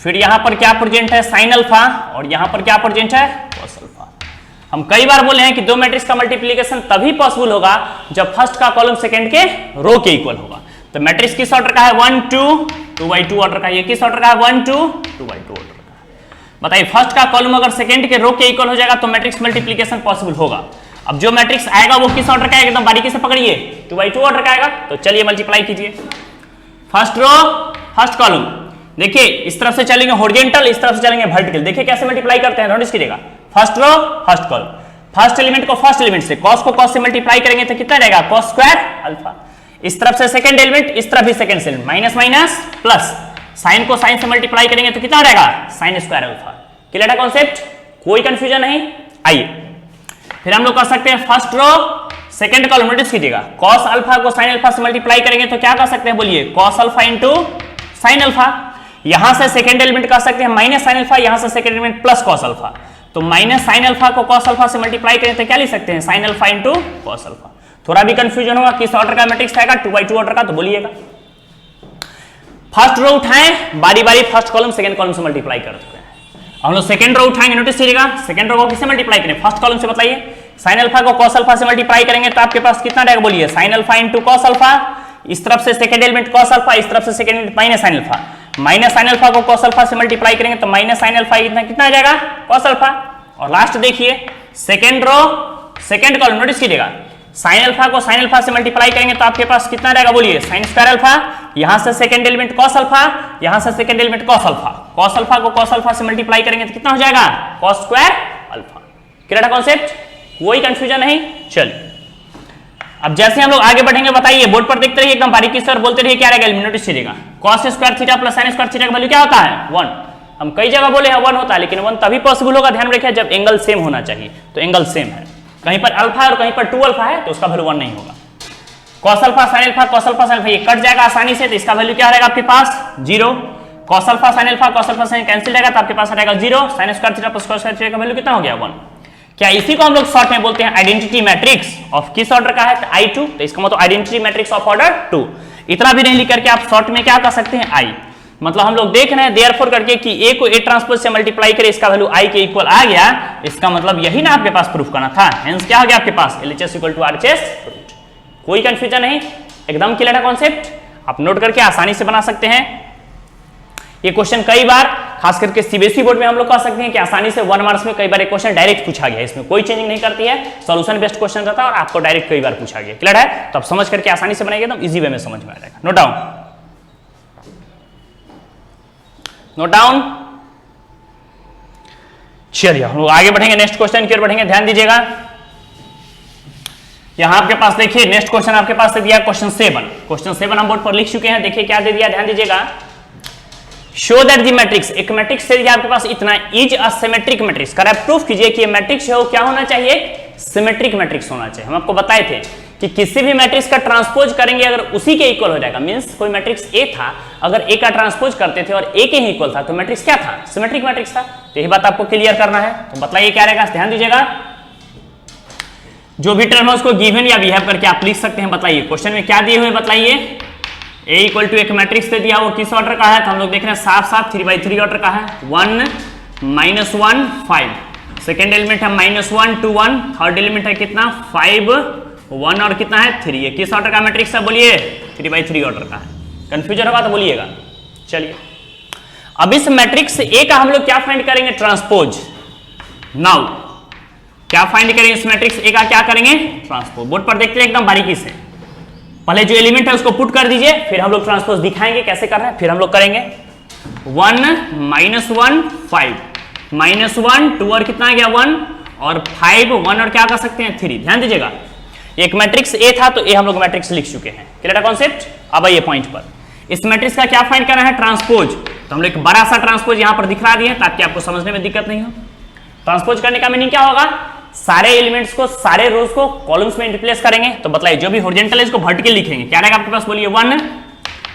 फिर यहां पर क्या प्रेजेंट है साइन अल्फा, और यहां पर क्या प्रेजेंट है कॉस अल्फा। हम कई बार बोले हैं कि दो मैट्रिक्स का मल्टीप्लीकेशन तभी पॉसिबल होगा जब फर्स्ट का कॉलम सेकंड के रो के इक्वल होगा। तो मैट्रिक्स किस ऑर्डर का है 1 2 2/2 ऑर्डर का, ये किस ऑर्डर का है 1 2 2/2 ऑर्डर का। बताइए फर्स्ट का कॉलम अगर सेकंड के रो के इक्वल हो जाएगा तो मैट्रिक्स मल्टीप्लीकेशन पॉसिबल होगा। अब जो मैट्रिक्स आएगा वो किस ऑर्डर का आएगा, एकदम बारीकी से पकड़िए, 2/2 ऑर्डर का आएगा। तो चलिए मल्टीप्लाई कीजिए, फर्स्ट रो फर्स्ट कॉलम, देखिए इस तरफ से चलेंगे हॉरिजॉन्टल, इस तरफ से चलेंगे वर्टिकल। देखिए कैसे मल्टीप्लाई करते हैं, नोटिस कीजिएगा, first row first column, first element को फर्स्ट एलिमेंट से, कॉस को कॉस से मल्टीप्लाई करेंगे तो कितना रहेगा कॉस स्क्वायर अल्फा। इस तरफ से सेकंड एलिमेंट, इस तरफ भी second element, minus minus plus, sine को साइन से मल्टीप्लाई करेंगे तो कितना रहेगा साइन स्क्वायर अल्फा। क्लियर है कॉन्सेप्ट, कोई कंफ्यूजन नहीं। आइए फिर हम लोग कर सकते हैं first row second column, notice कीजिएगा कॉस अल्फा को साइन अल्फा से मल्टीप्लाई करेंगे तो क्या कर सकते हैं, बोलिए cos alpha into sine alpha. यहां से सेकंड एलिमेंट कर सकते हैं माइनस साइन अल्फा, यहां से second element plus cos alpha. तो माइनस साइन अल्फा को कॉस अल्फा से मल्टीप्लाई करें तो क्या लिख सकते हैं sine alpha into cos alpha. थोड़ा भी कंफ्यूजन होगा किस ऑर्डर का मैट्रिक्स आएगा 2/2 ऑर्डर का, तो बोलिएगा। फर्स्ट रो उठाएं, बारी बारी फर्स्ट कॉलम सेकंड कॉलम से मल्टीप्लाई कर चुके हैं। हम लोग सेकंड रो उठाएंगे, नोटिस कीजिएगा सेकंड रो को किससे मल्टीप्लाई करें, फर्स्ट कॉलम से। बताइए साइन अल्फा को कॉस अल्फा से मल्टीप्लाई करेंगे तो आपके पास कितना रहेगा, बोलिए sine alpha into cos alpha. इस तरफ से सेकंड एलिमेंट कॉस अल्फा, इस तरफ से second element minus sine alpha, minus sine alpha को कॉस अल्फा से मल्टीप्लाई करेंगे तो माइनस साइन अल्फा कितना आ जाएगा कॉस अल्फा। और लास्ट देखिए second row second column, notice कीजिएगा साइन अल्फा को साइन अल्फा से मल्टीप्लाई करेंगे तो आपके पास कितना रहेगा, बोलिए साइन स्क्वायर अल्फा। यहां से सेकंड एलिमेंट कॉस अल्फा, यहां से second element cos alpha, cos alpha को कॉस अल्फा से मल्टीप्लाई करेंगे तो कितना हो जाएगा कॉस स्क्वायर अल्फा। क्लियर है कॉन्सेप्ट, कोई कंफ्यूजन नहीं। चलिए अब जैसे हम लोग आगे बढ़ेंगे, बताइए बोर्ड पर देखते रहिए एकदम बारीकी से और बोलते रहिए क्या रहेगा, नोटिस कीजिएगा cos square theta plus sine square theta का वैल्यू क्या होता है 1। हम कई जगह बोले हैं 1 होता है, लेकिन 1 तभी पॉसिबल होगा, ध्यान रखिए जब एंगल सेम होना चाहिए। तो एंगल सेम है, कहीं पर अल्फा है और कहीं पर 2 अल्फा है तो उसका वैल्यू 1 नहीं होगा। Cos alpha sine alpha cos alpha sine alpha ये कट जाएगा आसानी से, तो इसका वैल्यू क्या रहेगा आपके पास 0। Cos alpha sine alpha cos alpha sign cancel रहेगा तो आपके पास रहेगा 0। Sine square theta plus cos square theta का वैल्यू कितना हो गया 1। क्या इसी को हम लोग शॉर्ट में बोलते हैं आइडेंटिटी मैट्रिक्स ऑफ किस ऑर्डर का है I2, तो इसका मतलब आइडेंटिटी मैट्रिक्स ऑफ ऑर्डर 2। इतना भी नहीं लिख करके आप शॉर्ट में क्या कर सकते हैं I, मतलब हम लोग देख रहे हैं देयरफॉर करके कि A को A ट्रांसपोज से मल्टीप्लाई करे इसका वैल्यू I के इक्वल आ गया, इसका मतलब यही ना आपके पास प्रूफ करना था। हेंस क्या हो गया आपके पास LHS इक्वल टू RHS। कोई कंफ्यूजन नहीं, एकदम क्लियर है कॉन्सेप्ट, आप नोट करके आसानी से बना सकते हैं। ये क्वेश्चन कई बार खास करके सीबीएसई बोर्ड में हम लोग कह सकते हैं कि आसानी से 1 मार्क्स में कई बार एक क्वेश्चन डायरेक्ट पूछा गया, इसमें कोई चेंजिंग नहीं करती है, सॉल्यूशन बेस्ड क्वेश्चन रहता है और आपको डायरेक्ट कई बार पूछा गया। क्लियर है, तो आप समझ करके आसानी से बनाइए, एकदम इजी वे में समझ में आ जाएगा। Note down, note down. चलिए हम लोग आगे बढ़ेंगे, नेक्स्ट क्वेश्चन की ओर बढ़ेंगे, ध्यान दीजिएगा। यहां आपके पास देखिए नेक्स्ट क्वेश्चन आपके पास से दिया क्वेश्चन 7। क्वेश्चन 7 हम बोर्ड पर लिख चुके हैं, देखिए क्या दे दिया, ध्यान दीजिएगा। शो दैट दी मैट्रिक्स, एक मैट्रिक्स से दिया आपके पास इतना, इज अ सिमेट्रिक मैट्रिक्स। कर प्रूफ कीजिए कि ये मैट्रिक्स है वो क्या होना चाहिए, सिमेट्रिक मैट्रिक्स होना चाहिए। हम आपको बताए थे कि किसी भी मैट्रिक्स का ट्रांसपोज करेंगे अगर उसी के इक्वल हो जाएगा, मींस कोई मैट्रिक्स ए था, अगर ए का ट्रांसपोज करते थे और ए के ही इक्वल था तो मैट्रिक्स क्या था, सिमेट्रिक मैट्रिक्स था। तो यही बात आपको क्लियर करना है, तो बताइए क्या रहेगा, ध्यान दीजिएगा। जो भी टर्म है उसको गिवन या बिहेव करके आप लिख सकते हैं। बताइए क्वेश्चन में क्या दिए हुए, बताइए A इक्वल टू एक मैट्रिक्स दे दिया, वो किस ऑर्डर का है, तो हम लोग देख रहे हैं साफ साफ 3/3 ऑर्डर का है। 1 -1 5, सेकेंड एलिमेंट है -1 2 1, थर्ड एलिमेंट है कितना 5 1 और कितना है 3। ये किस ऑर्डर का मैट्रिक्स है, बोलिए 3/3 ऑर्डर का है। कंफ्यूजन होगा तो बोलिएगा। चलिए अब इस मैट्रिक्स A का हम लोग क्या फाइंड करेंगे, ट्रांसपोज। नाउ क्या फाइंड करेंगे, इस मैट्रिक्स A का क्या करेंगे, ट्रांसपोज। बोर्ड पर देखते हैं एकदम बारीकी से, पहले जो एलिमेंट है उसको पुट कर दीजिए, फिर हम लोग ट्रांसपोज दिखाएंगे कैसे करना है, फिर हम लोग करेंगे। 1 -1 5 -1 2 और कितना आ गया 1 और 5 1 और क्या कर सकते हैं 3। ध्यान दीजिएगा एक मैट्रिक्स ए था तो ए हम लोग मैट्रिक्स लिख चुके हैं। क्लियर है कॉन्सेप्ट। अब आइए पॉइंट पर, इस मैट्रिक्स का क्या फाइंड करना है, ट्रांसपोज। तो हम लोग एक बड़ा सा ट्रांसपोज यहां पर दिखा दिए ताकि आपको समझने में दिक्कत नहीं हो। ट्रांसपोज करने का मीनिंग क्या होगा, सारे एलिमेंट्स को सारे रोज को कॉलम्स में रिप्लेस करेंगे। तो बताइए जो भी हॉरिजॉन्टल है इसको वर्टिकल लिखेंगे, क्या रहेगा आपके पास, बोलिए 1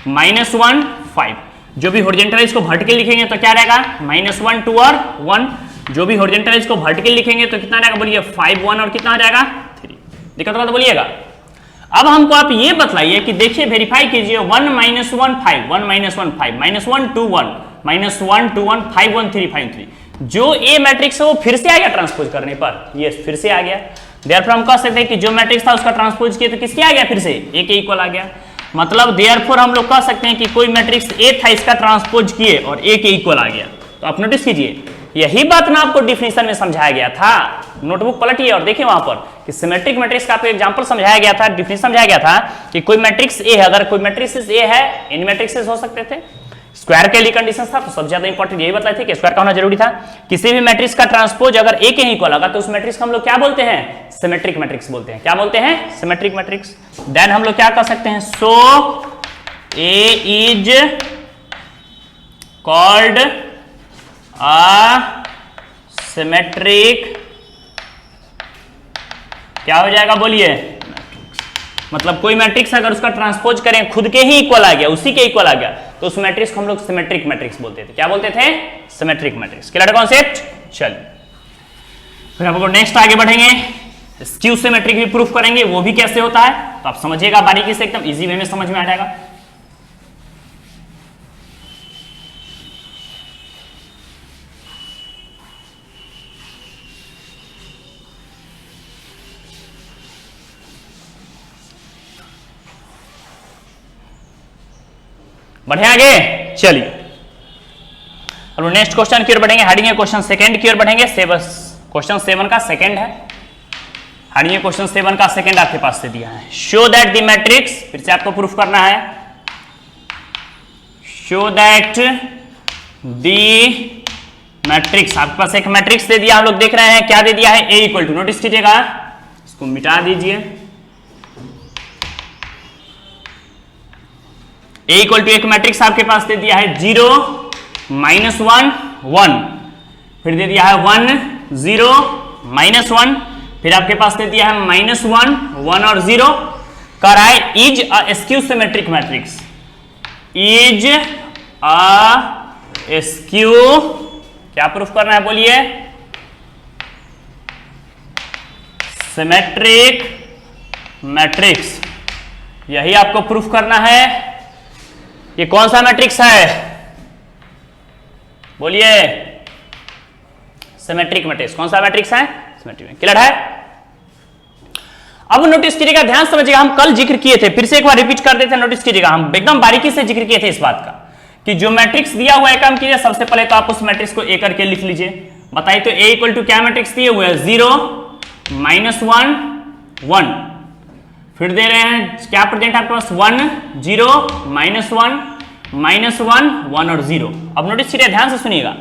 -1 5। जो भी हॉरिजॉन्टल है इसको वर्टिकल लिखेंगे तो क्या रहेगा -1 2 और 1। जो भी हॉरिजॉन्टल है इसको वर्टिकल लिखेंगे तो कितना रहेगा, बोलिए 5 1 और कितना आ जाएगा 3। दिक्कत होगा तो बोलिएगा। अब हमको आप ये बतलाइए कि देखिए वेरीफाई कीजिए 1 -1 5 1 -1 5 -1 2 1 -1 2 1 5 1 3 5 3, जो ए मैट्रिक्स है वो फिर से आ गया ट्रांसपोज करने पर, ये फिर से आ गया। देयरफॉर हम कह सकते हैं कि जो मैट्रिक्स था उसका ट्रांसपोज किए तो किसके आ गया, फिर से ए के इक्वल आ गया। मतलब देयरफॉर हम लोग कह सकते हैं कि कोई मैट्रिक्स ए था, इसका ट्रांसपोज किए और ए के इक्वल आ गया। तो आप नोटिस कीजिए, यही बात ना आपको डिफिनेशन में समझाया गया था। नोटबुक पलटिए और देखिए वहां पर कि सिमेट्रिक मैट्रिक्स का आपको एग्जांपल समझाया गया था, डिफिनेशन समझाया गया था कि कोई मैट्रिक्स ए है, अगर कोई मैट्रिक्स ए है, इन मैट्रिक्सेस हो सकते थे, स्क्वायर के लिए कंडीशन था, तो सबसे ज्यादा इंपॉर्टेंट यही बताए थे कि स्क्वायर का होना जरूरी था। किसी भी मैट्रिक्स का ट्रांसपोज अगर ए के इक्वल होगा तो उस मैट्रिक्स को हम लोग क्या बोलते हैं, सिमेट्रिक मैट्रिक्स बोलते हैं। क्या बोलते हैं, सिमेट्रिक मैट्रिक्स। देन हम लोग क्या कर सकते हैं, सो ए इज कॉल्ड अ सिमेट्रिक, क्या हो जाएगा बोलिए, मतलब कोई मैट्रिक्स अगर उसका ट्रांसपोज करें खुद के ही इक्वल आ गया, उसी के इक्वल आ गया, तो उस मैट्रिक्स को हम लोग सिमेट्रिक मैट्रिक्स बोलते थे। क्या बोलते थे, सिमेट्रिक मैट्रिक्स। Clear concept. चलिए फिर हम लोग नेक्स्ट आगे बढ़ेंगे, स्क्यू सिमेट्रिक भी प्रूफ करेंगे, वो भी कैसे होता है, तो आप समझिएगा बारीकी से, एकदम इजी वे में समझ में आ जाएगा। बढ़े आगे, चलिए अब नेक्स्ट क्वेश्चन की ओर बढ़ेंगे। हेडिंग क्वेश्चन सेकंड की ओर बढ़ेंगे। क्वेश्चन 7 का सेकंड है, हेडिंग क्वेश्चन 7 का सेकंड आपके पास से दिया है। शो दैट द मैट्रिक्स, फिर से आपको प्रूफ करना है, शो दैट द मैट्रिक्स, आपके पास एक मैट्रिक्स दे दिया, हम लोग देख रहे हैं क्या दे दिया है, ए इक्वल टू, नोटिस कीजिएगा, इसको मिटा दीजिए, ए इक्वल टू एक मैट्रिक्स आपके पास दे दिया है 0 -1 1, फिर दे दिया है 1 0 -1, फिर आपके पास दे दिया है -1 1 और 0, कर रहा है is a skew symmetric matrix, is a skew, क्या प्रूफ करना है बोलिए, सिमेट्रिक मैट्रिक्स, यही आपको प्रूफ करना है। ये कौन सा मैट्रिक्स है बोलिए, सिमेट्रिक मैट्रिक्स। कौन सा मैट्रिक्स है, सिमेट्रिक। क्लियर है। अब नोटिस कीजिएगा, ध्यान समझिएगा, हम कल जिक्र किए थे, फिर से एक बार रिपीट कर देते हैं। नोटिस कीजिएगा, हम एकदम बारीकी से जिक्र किए थे इस बात का कि जो मैट्रिक्स दिया हुआ है, काम कीजिए, सबसे पहले तो आप उस मैट्रिक्स को ए करके लिख लीजिए। बताइए तो ए इक्वल टू क्या मैट्रिक्स दिए हुए है, 0 -1 1, फिर दे रहे हैं क्या प्रेजेंट आपके पास, 1 0 -1 -1 1 और 0। अब नोटिस कीजिए, ध्यान से सुनिएगा,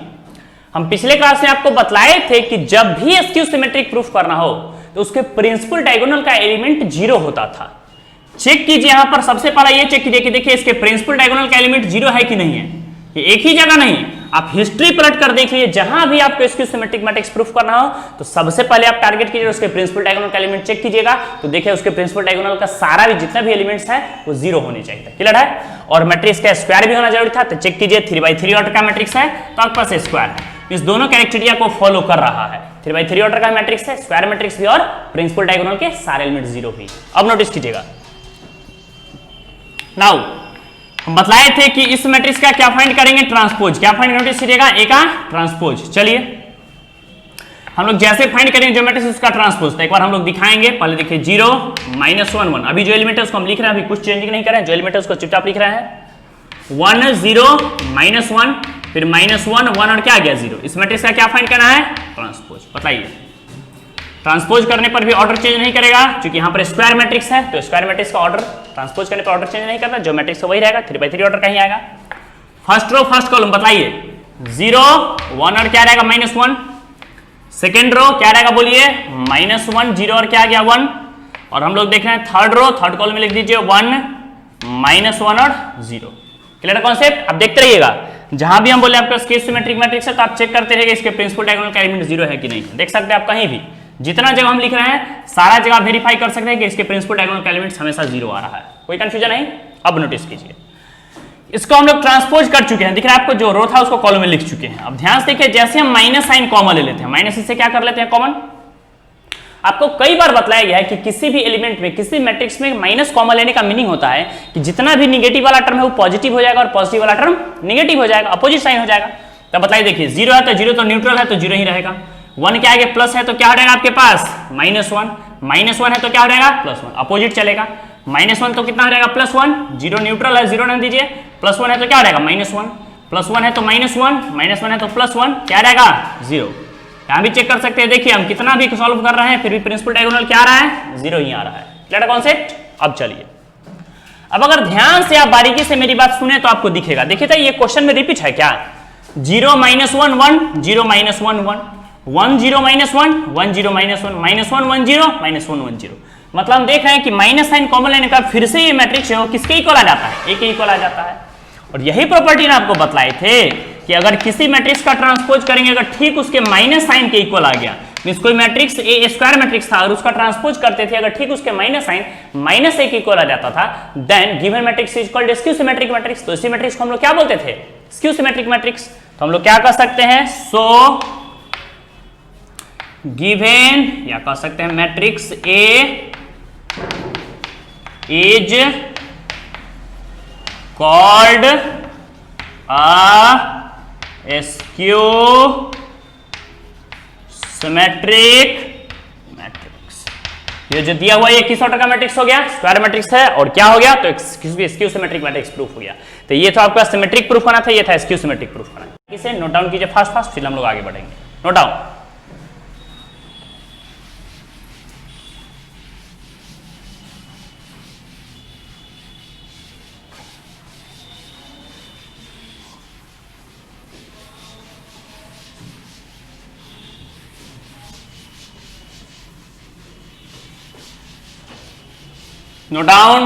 हम पिछले क्लास में आपको बतलाए थे कि जब भी स्क्यू सिमेट्रिक प्रूफ करना हो तो उसके प्रिंसिपल डायगोनल का एलिमेंट 0 होता था। चेक कीजिए, यहां पर सबसे पहला ये चेक कीजिए कि देखिए इसके प्रिंसिपल डायगोनल का एलिमेंट 0 है कि नहीं है। ये एक ही जगह नहीं, आप हिस्ट्री पलट कर देखिए, जहां भी आपको स्क्यू सिमेट्रिक मैट्रिक्स प्रूफ करना हो तो सबसे पहले आप टारगेट कीजिए उसके प्रिंसिपल डायगोनल का एलिमेंट चेक कीजिएगा, तो देखिए उसके प्रिंसिपल डायगोनल का सारा भी जितना भी एलिमेंट्स है वो 0 होने चाहिए। क्लियर है। और मैट्रिक्स का स्क्वायर भी होना जरूरी था, तो चेक कीजिए 3/3 ऑर्डर का मैट्रिक्स है तो आपके पास स्क्वायर है, इस दोनों क्राइटेरिया को फॉलो कर रहा है। 3/3 ऑर्डर का मैट्रिक्स है, स्क्वायर मैट्रिक्स भी, और प्रिंसिपल डायगोनल के सारे एलिमेंट 0 भी। अब नोटिस कीजिएगा, नाउ हम बतलाए थे कि इस मैट्रिक्स का क्या फाइंड करेंगे, ट्रांसपोज। क्या फाइंड, नोटिस कीजिएगा, ए का ट्रांसपोज। चलिए हम लोग जैसे फाइंड करेंगे जो मैट्रिक्स उसका ट्रांसपोज, तो एक बार हम लोग दिखाएंगे। पहले देखिए 0 -1 1, अभी जो एलिमेंट है उसको हम लिख रहे हैं, अभी कुछ चेंजिंग नहीं कर रहे हैं, जो एलिमेंट है उसको चुपचाप लिख रहे हैं। 1 0 -1, फिर -1 1 और क्या आ गया 0। इस मैट्रिक्स का क्या फाइंड करना है, ट्रांसपोज। बताइए, ट्रांसपोज करने पर भी ऑर्डर चेंज नहीं करेगा, क्योंकि यहां पर स्क्वायर मैट्रिक्स है, तो स्क्वायर मैट्रिक्स का ऑर्डर ट्रांसपोज करने पर ऑर्डर चेंज नहीं करता, जो मैट्रिक्स वही रहेगा, 3/3 ऑर्डर का ही आएगा। फर्स्ट रो फर्स्ट कॉलम बताइए, 0 1 और क्या रहेगा, -1। सेकेंड रो क्या रहेगा बोलिए, -1 0 और क्या आ गया 1। और हम लोग देख रहे हैं थर्ड रो, थर्ड कॉलम में लिख दीजिए 1 -1 और 0। Clear concept. अब देखते रहिएगा, जहां भी हम बोले आपका स्क्यू सिमेट्रिक मैट्रिक्स है तो आप चेक करते रहिए इसके प्रिंसिपल डायगोनल का एलिमेंट 0 है कि नहीं। देख सकते हैं आप कहीं भी जितना जगह हम लिख रहे हैं सारा जगह वेरीफाई कर सकते हैं कि इसके प्रिंसिपल डायगोनल का एलिमेंट हमेशा 0 आ रहा है, कोई कंफ्यूजन नहीं। अब नोटिस कीजिए, इसको हम लोग ट्रांसपोज कर चुके हैं, दिख रहा है आपको, जो रो था उसको कॉलम में लिख चुके हैं। अब ध्यान से देखिए, जैसे हम माइनस साइन कॉमन ले लेते हैं, माइनस से क्या कर लेते हैं कॉमन, आपको कई बार बताया गया है कि किसी भी एलिमेंट में, किसी मैट्रिक्स में माइनस कॉमन लेने का मीनिंग होता है कि जितना भी निगेटिव वाला टर्म है वो पॉजिटिव हो जाएगा और पॉजिटिव वाला टर्म निगेटिव हो जाएगा, अपोजिट साइन हो जाएगा। तो बताइए, देखिए जीरो है तो जीरो तो न्यूट्रल है तो जीरो ही रहेगा, वन के आगे प्लस है तो क्या हो जाएगा आपके पास -1, -1 है तो क्या हो जाएगा +1, अपोजिट चलेगा। -1 तो कितना हो जाएगा +1, जीरो न्यूट्रल है, जीरो नहीं दीजिए, +1 है तो क्या हो जाएगा -1, +1 है तो -1, -1 है तो +1, क्या रहेगा 0। यहाँ भी चेक कर सकते हैं, देखिए हम कितना भी सॉल्व कर रहे हैं फिर भी प्रिंसिपल डायगोनल क्या आ रहा है, 0 ही आ रहा है। Clear concept. अब चलिए, अब अगर ध्यान से आप बारीकी से मेरी बात सुने तो आपको दिखेगा, देखिए तो ये क्वेश्चन में रिपीट है क्या, 0 -1 1 0 -1 1 10 -1 1 0 -1 1 0 -1 0 -1 0। मतलब हम देख रहे हैं कि माइनस साइन कॉमन लेने का फिर से ये मैट्रिक्स है वो किसके इक्वल आ जाता है, ए के इक्वल आ जाता है। और यही प्रॉपर्टी ना आपको बतलाए थे कि अगर किसी मैट्रिक्स का ट्रांसपोज करेंगे अगर ठीक उसके माइनस साइन के इक्वल आ गया, मींस कोई मैट्रिक्स ए स्क्वायर मैट्रिक्स था और उसका ट्रांसपोज करते थे अगर ठीक उसके माइनस साइन -a के इक्वल आ जाता था, then given matrix is called skew symmetric matrix. तो इसी मैट्रिक्स को हम लोग क्या बोलते थे, स्क्यू सिमेट्रिक मैट्रिक्स। तो हम लोग क्या कर सकते हैं, सो गिवन या कह सकते हैं matrix A is called a skew symmetric matrix. ये जो दिया हुआ ये किस ऑर्डर का मैट्रिक्स हो गया, स्क्वायर मैट्रिक्स है, और क्या हो गया तो स्क्यू सिमेट्रिक मैट्रिक्स प्रूफ हो गया। तो ये तो आपका सिमेट्रिक प्रूफ होना था, ये था स्क्यू सिमेट्रिक प्रूफ होना। इसे नोट डाउन कीजिए फास्ट फिर हम लोग आगे बढ़ेंगे। Note down, note down.